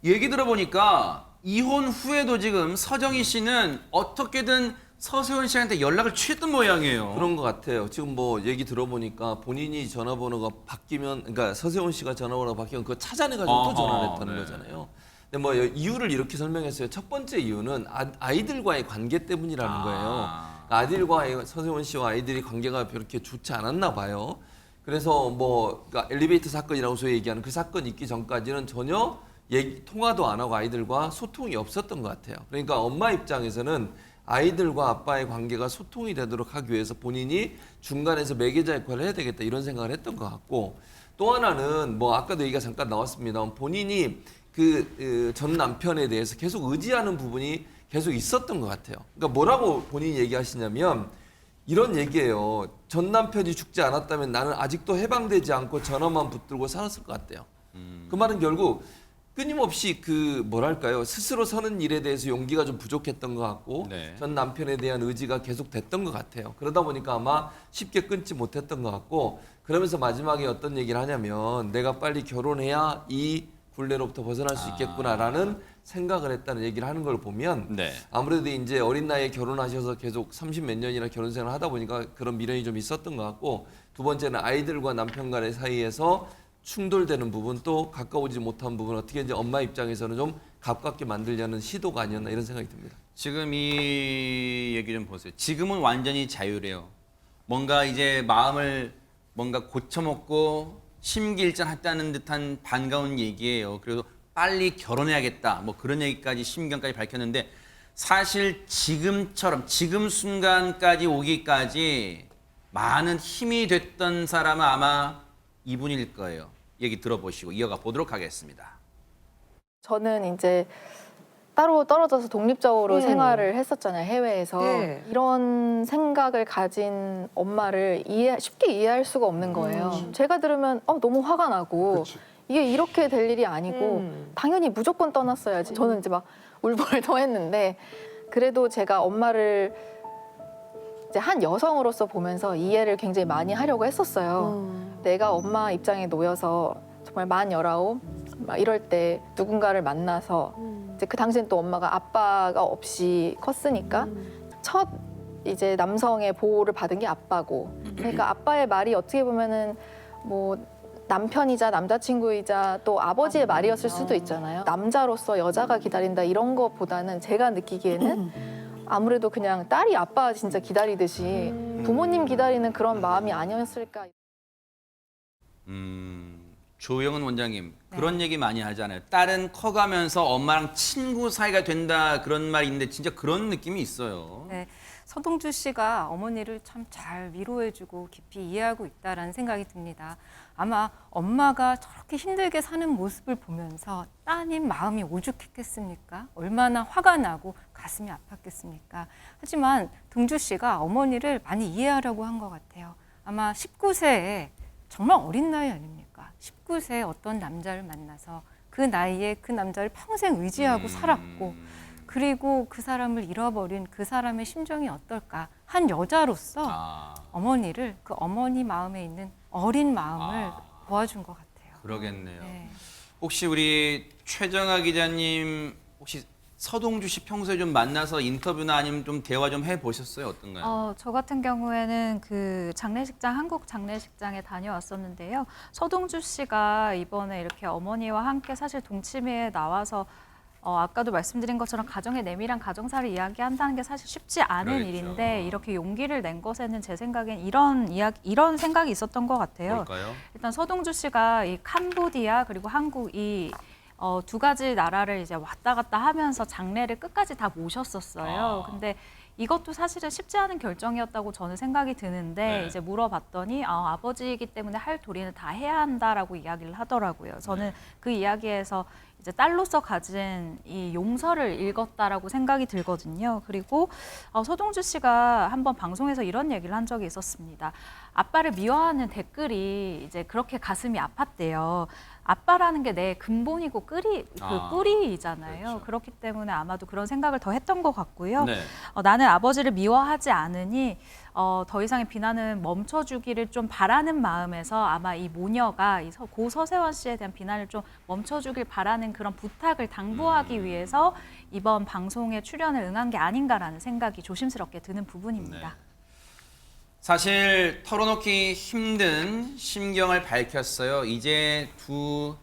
얘기 들어보니까 이혼 후에도 지금 서정희 씨는 어떻게든 서세원 씨한테 연락을 취했던 모양이에요. 그런 것 같아요. 지금 뭐 얘기 들어보니까 본인이 전화번호가 바뀌면, 그러니까 서세원 씨가 전화번호가 바뀌면 그거 찾아내가지고 또 전화를 했다는 거잖아요. 근데 뭐 이유를 이렇게 설명했어요. 첫 번째 이유는 아이들과의 관계 때문이라는 거예요. 아이들과 서세원 씨와 아이들이 관계가 그렇게 좋지 않았나 봐요. 그래서 뭐 그러니까 엘리베이터 사건이라고 소위 얘기하는 그 사건이 있기 전까지는 전혀 통화도 안 하고 아이들과 소통이 없었던 것 같아요. 그러니까 엄마 입장에서는 아이들과 아빠의 관계가 소통이 되도록 하기 위해서 본인이 중간에서 매개자 역할을 해야 되겠다 이런 생각을 했던 것 같고, 또 하나는 뭐 아까도 얘기가 잠깐 나왔습니다. 본인이 그 전 남편에 대해서 계속 의지하는 부분이 계속 있었던 것 같아요. 그러니까 뭐라고 본인이 얘기하시냐면 이런 얘기예요. 전 남편이 죽지 않았다면 나는 아직도 해방되지 않고 전화만 붙들고 살았을 것 같대요. 그 말은 결국 끊임없이 그 뭐랄까요, 스스로 서는 일에 대해서 용기가 좀 부족했던 것 같고 전 남편에 대한 의지가 계속 됐던 것 같아요. 그러다 보니까 아마 쉽게 끊지 못했던 것 같고, 그러면서 마지막에 어떤 얘기를 하냐면 내가 빨리 결혼해야 이 굴레로부터 벗어날 수 있겠구나라는 생각을 했다는 얘기를 하는 걸 보면 아무래도 이제 어린 나이에 결혼하셔서 계속 30 몇 년이나 결혼 생활을 하다 보니까 그런 미련이 좀 있었던 것 같고, 두 번째는 아이들과 남편 간의 사이에서 충돌되는 부분, 또 가까워지지 못한 부분, 어떻게 이제 엄마 입장에서는 좀 가깝게 만들려는 시도가 아니었나 이런 생각이 듭니다. 지금 이 얘기 좀 보세요. 지금은 완전히 자유래요. 뭔가 이제 마음을 뭔가 고쳐먹고 심기일전했다는 듯한 반가운 얘기예요. 그래서 빨리 결혼해야겠다, 뭐 그런 얘기까지 심경까지 밝혔는데, 사실 지금처럼 지금 순간까지 오기까지 많은 힘이 됐던 사람은 아마 이분일 거예요. 얘기 들어보시고 이어가 보도록 하겠습니다. 저는 이제 따로 떨어져서 독립적으로 생활을 했었잖아요, 해외에서. 네. 이런 생각을 가진 엄마를 쉽게 이해할 수가 없는 거예요. 제가 들으면 너무 화가 나고 이게 이렇게 될 일이 아니고 당연히 무조건 떠났어야지. 저는 이제 막 울보를 토했는데 그래도 제가 엄마를 이제 한 여성으로서 보면서 이해를 굉장히 많이 하려고 했었어요. 내가 엄마 입장에 놓여서 정말 만 19, 막 이럴 때 누군가를 만나서 이제 그 당시엔 또 엄마가 아빠가 없이 컸으니까 첫 이제 남성의 보호를 받은 게 아빠고 그러니까 아빠의 말이 어떻게 보면은 뭐 남편이자 남자친구이자 또 아버지의 말이었을 수도 있잖아요. 남자로서 여자가 기다린다 이런 것보다는 제가 느끼기에는 아무래도 그냥 딸이 아빠 진짜 기다리듯이 부모님 기다리는 그런 마음이 아니었을까. 조영은 원장님 그런 얘기 많이 하잖아요. 딸은 커가면서 엄마랑 친구 사이가 된다 그런 말이 있는데 진짜 그런 느낌이 있어요. 네, 서동주 씨가 어머니를 참 잘 위로해주고 깊이 이해하고 있다라는 생각이 듭니다. 아마 엄마가 저렇게 힘들게 사는 모습을 보면서 따님 마음이 오죽했겠습니까? 얼마나 화가 나고 가슴이 아팠겠습니까? 하지만 동주 씨가 어머니를 많이 이해하려고 한 것 같아요. 아마 19세에 정말 어린 나이 아닙니까? 19세에 어떤 남자를 만나서 그 나이에 그 남자를 평생 의지하고 살았고 그리고 그 사람을 잃어버린 그 사람의 심정이 어떨까? 한 여자로서 어머니를 그 어머니 마음에 있는 어린 마음을 보아준 것 같아요. 그러겠네요. 네. 혹시 우리 최정아 기자님 혹시 서동주 씨 평소에 좀 만나서 인터뷰나 아니면 좀 대화 좀 해보셨어요? 어떤가요? 저 같은 경우에는 그 장례식장, 한국 장례식장에 다녀왔었는데요. 서동주 씨가 이번에 이렇게 어머니와 함께 사실 동치미에 나와서 아까도 말씀드린 것처럼 가정의 내밀한 가정사를 이야기한다는 게 사실 쉽지 않은 그렇죠. 일인데 이렇게 용기를 낸 것에는 제 생각엔 이런 생각이 있었던 것 같아요. 뭘까요? 일단 서동주 씨가 이 캄보디아 그리고 한국 두 가지 나라를 이제 왔다 갔다 하면서 장례를 끝까지 다 모셨었어요. 근데 이것도 사실은 쉽지 않은 결정이었다고 저는 생각이 드는데 이제 물어봤더니 아버지이기 때문에 할 도리는 다 해야 한다라고 이야기를 하더라고요. 저는 그 이야기에서 이제 딸로서 가진 이 용서를 읽었다라고 생각이 들거든요. 그리고 서동주 씨가 한번 방송에서 이런 얘기를 한 적이 있었습니다. 아빠를 미워하는 댓글이 이제 그렇게 가슴이 아팠대요. 아빠라는 게 내 근본이고 뿌리이잖아요. 그렇죠. 그렇기 때문에 아마도 그런 생각을 더 했던 것 같고요. 네. 나는 아버지를 미워하지 않으니 더 이상의 비난은 멈춰주기를 좀 바라는 마음에서 아마 이 모녀가 고 서세원 씨에 대한 비난을 좀 멈춰주길 바라는 그런 부탁을 당부하기 위해서 이번 방송에 출연을 응한 게 아닌가라는 생각이 조심스럽게 드는 부분입니다. 네. 사실 털어놓기 힘든 심경을 밝혔어요. 이제 두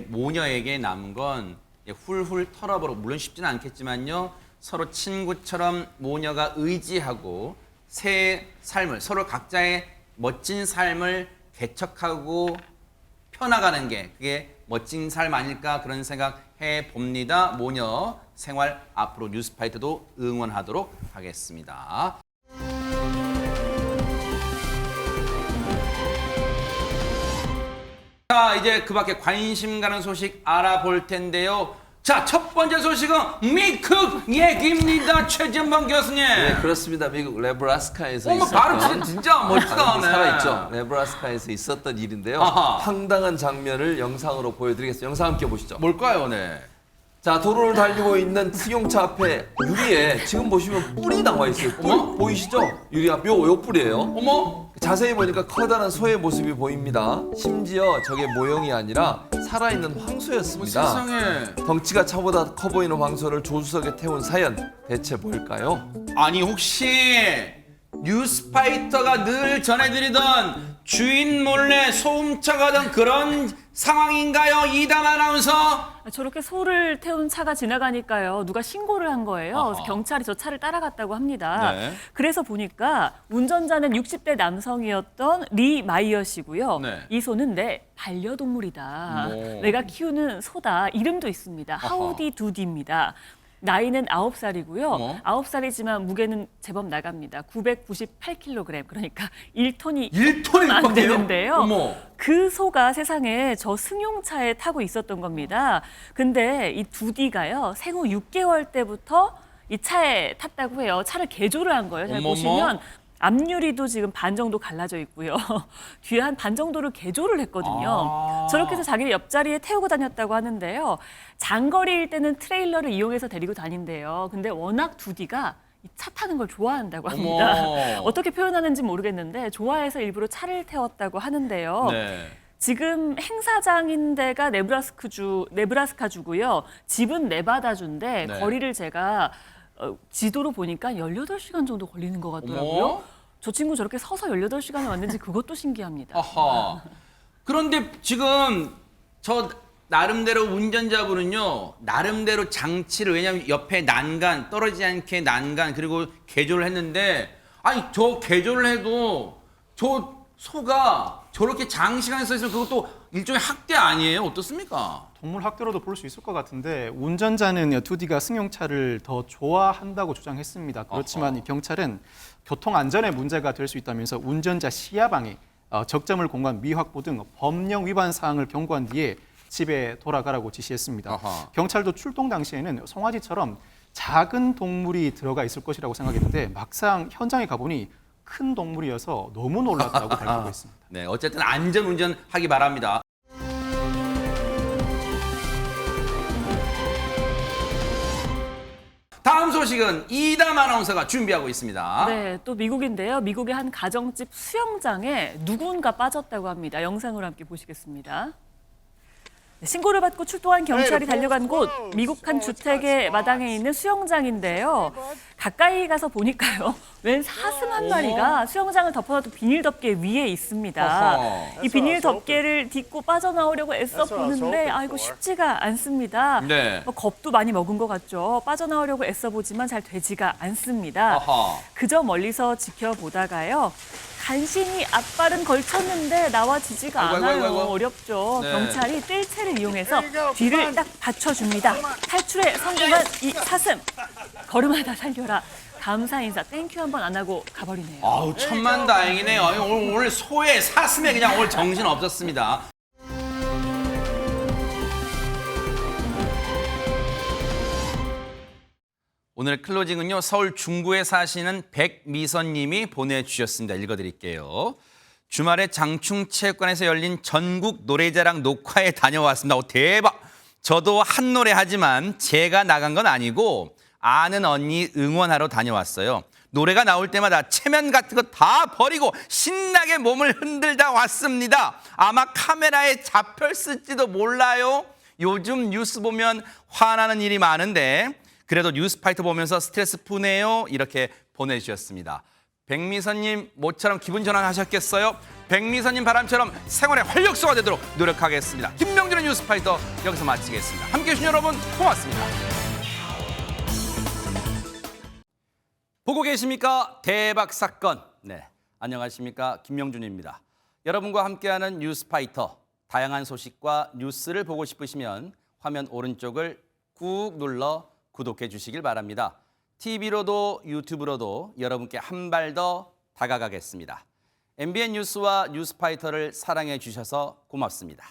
모녀에게 남은 건 훌훌 털어버려 물론 쉽지는 않겠지만요. 서로 친구처럼 모녀가 의지하고 새 삶을 서로 각자의 멋진 삶을 개척하고 펴나가는 게 그게 멋진 삶 아닐까 그런 생각 해봅니다. 모녀 생활 앞으로 뉴스파이터도 응원하도록 하겠습니다. 자, 이제 그 밖에 관심 가는 소식 알아볼 텐데요. 자, 첫 번째 소식은 미국 얘기입니다. 최전방 교수님. 네, 그렇습니다. 미국 네브라스카에서 어머, 발음 진짜 멋지다. 살아있죠. 네브라스카에서 있었던 일인데요. 황당한 장면을 영상으로 보여드리겠습니다. 영상 함께 보시죠. 뭘까요? 네. 자, 도로를 달리고 있는 승용차 앞에 유리에 지금 보시면 뿔이 나와 있어요. 뿔 보이시죠? 유리 앞 요 뿔이에요. 어머. 자세히 보니까 커다란 소의 모습이 보입니다. 심지어 저게 모형이 아니라 살아있는 황소였습니다. 세상에. 덩치가 차보다 커 보이는 황소를 조수석에 태운 사연 대체 뭘까요? 아니 혹시 뉴스파이터가 늘 전해드리던 주인 몰래 소 훔쳐가던 그런 상황인가요? 이담 아나운서? 저렇게 소를 태운 차가 지나가니까요. 누가 신고를 한 거예요. 그래서 경찰이 저 차를 따라갔다고 합니다. 네. 그래서 보니까 운전자는 60대 남성이었던 리 마이어 씨고요. 네. 이 소는 내 반려동물이다. 오. 내가 키우는 소다. 이름도 있습니다. 하우디 두디입니다. 나이는 9살이고요. 9살이지만 무게는 제법 나갑니다. 998kg, 그러니까 1톤이 안 되는데요. 어머. 그 소가 세상에 저 승용차에 타고 있었던 겁니다. 근데 이 두디가요, 생후 6개월 때부터 이 차에 탔다고 해요. 차를 개조를 한 거예요. 잘 어머머. 보시면 앞유리도 지금 반 정도 갈라져 있고요. 뒤에 한 반 정도를 개조를 했거든요. 저렇게 해서 자기 옆자리에 태우고 다녔다고 하는데요. 장거리일 때는 트레일러를 이용해서 데리고 다닌대요. 근데 워낙 두디가 이 차 타는 걸 좋아한다고 합니다. 어떻게 표현하는지 모르겠는데 좋아해서 일부러 차를 태웠다고 하는데요. 네. 지금 행사장인 데가 네브라스카주고요. 집은 네바다주인데 네. 거리를 제가 지도로 보니까 18시간 정도 걸리는 것 같더라고요. 어머. 저 친구 저렇게 서서 18시간을 왔는지 그것도 신기합니다. 아하. 그런데 지금 저 나름대로 운전자분은요, 나름대로 장치를, 왜냐하면 옆에 난간, 떨어지지 않게 난간, 그리고 개조를 했는데, 아니, 저 개조를 해도 저 소가 저렇게 장시간 서 있으면 그것도 일종의 학대 아니에요? 어떻습니까? 동물 학대로도 볼 수 있을 것 같은데 운전자는 두디가 승용차를 더 좋아한다고 주장했습니다. 그렇지만 이 경찰은 교통 안전에 문제가 될 수 있다면서 운전자 시야방해, 적재물 공간 미확보 등 법령 위반 사항을 경고한 뒤에 집에 돌아가라고 지시했습니다. 경찰도 출동 당시에는 송아지처럼 작은 동물이 들어가 있을 것이라고 생각했는데 막상 현장에 가보니 큰 동물이어서 너무 놀랐다고 밝히고 있습니다. 네, 어쨌든 안전 운전하기 바랍니다. 다음 소식은 이담 아나운서가 준비하고 있습니다. 네, 또 미국인데요. 미국의 한 가정집 수영장에 누군가 빠졌다고 합니다. 영상으로 함께 보시겠습니다. 신고를 받고 출동한 경찰이 달려간 곳, 미국 한 주택의 마당에 있는 수영장인데요. 가까이 가서 보니까요, 웬 사슴 한 마리가 수영장을 덮어놔도 비닐 덮개 위에 있습니다. 이 비닐 덮개를 딛고 빠져나오려고 애써 보는데 아이고 쉽지가 않습니다. 네. 겁도 많이 먹은 것 같죠. 빠져나오려고 애써 보지만 잘 되지가 않습니다. 그저 멀리서 지켜보다가요. 간신히 앞발은 걸쳤는데 나와지지가 않아요. 어렵죠. 네. 경찰이 뜰채를 이용해서 뒤를 딱 받쳐줍니다. 탈출에 성공한 이 사슴. 걸음하다 살려라. 감사 인사 땡큐 한번 안 하고 가버리네요. 아우, 천만다행이네요. 오늘 소에 사슴에 그냥 오늘 정신 없었습니다. 오늘 클로징은요, 서울 중구에 사시는 백미선님이 보내주셨습니다. 읽어드릴게요. 주말에 장충체육관에서 열린 전국 노래자랑 녹화에 다녀왔습니다. 대박! 저도 한 노래 하지만 제가 나간 건 아니고 아는 언니 응원하러 다녀왔어요. 노래가 나올 때마다 체면 같은 거 다 버리고 신나게 몸을 흔들다 왔습니다. 아마 카메라에 잡혔을지도 몰라요. 요즘 뉴스 보면 화나는 일이 많은데 그래도 뉴스파이터 보면서 스트레스 푸네요. 이렇게 보내주셨습니다. 백미선님 모처럼 기분 전환하셨겠어요? 백미선님 바람처럼 생활의 활력소가 되도록 노력하겠습니다. 김명준의 뉴스파이터 여기서 마치겠습니다. 함께해 주신 여러분 고맙습니다. 보고 계십니까? 대박 사건. 네, 안녕하십니까? 김명준입니다. 여러분과 함께하는 뉴스파이터. 다양한 소식과 뉴스를 보고 싶으시면 화면 오른쪽을 꾹 눌러 구독해 주시길 바랍니다. TV로도 유튜브로도 여러분께 한 발 더 다가가겠습니다. MBN 뉴스와 뉴스파이터를 사랑해 주셔서 고맙습니다.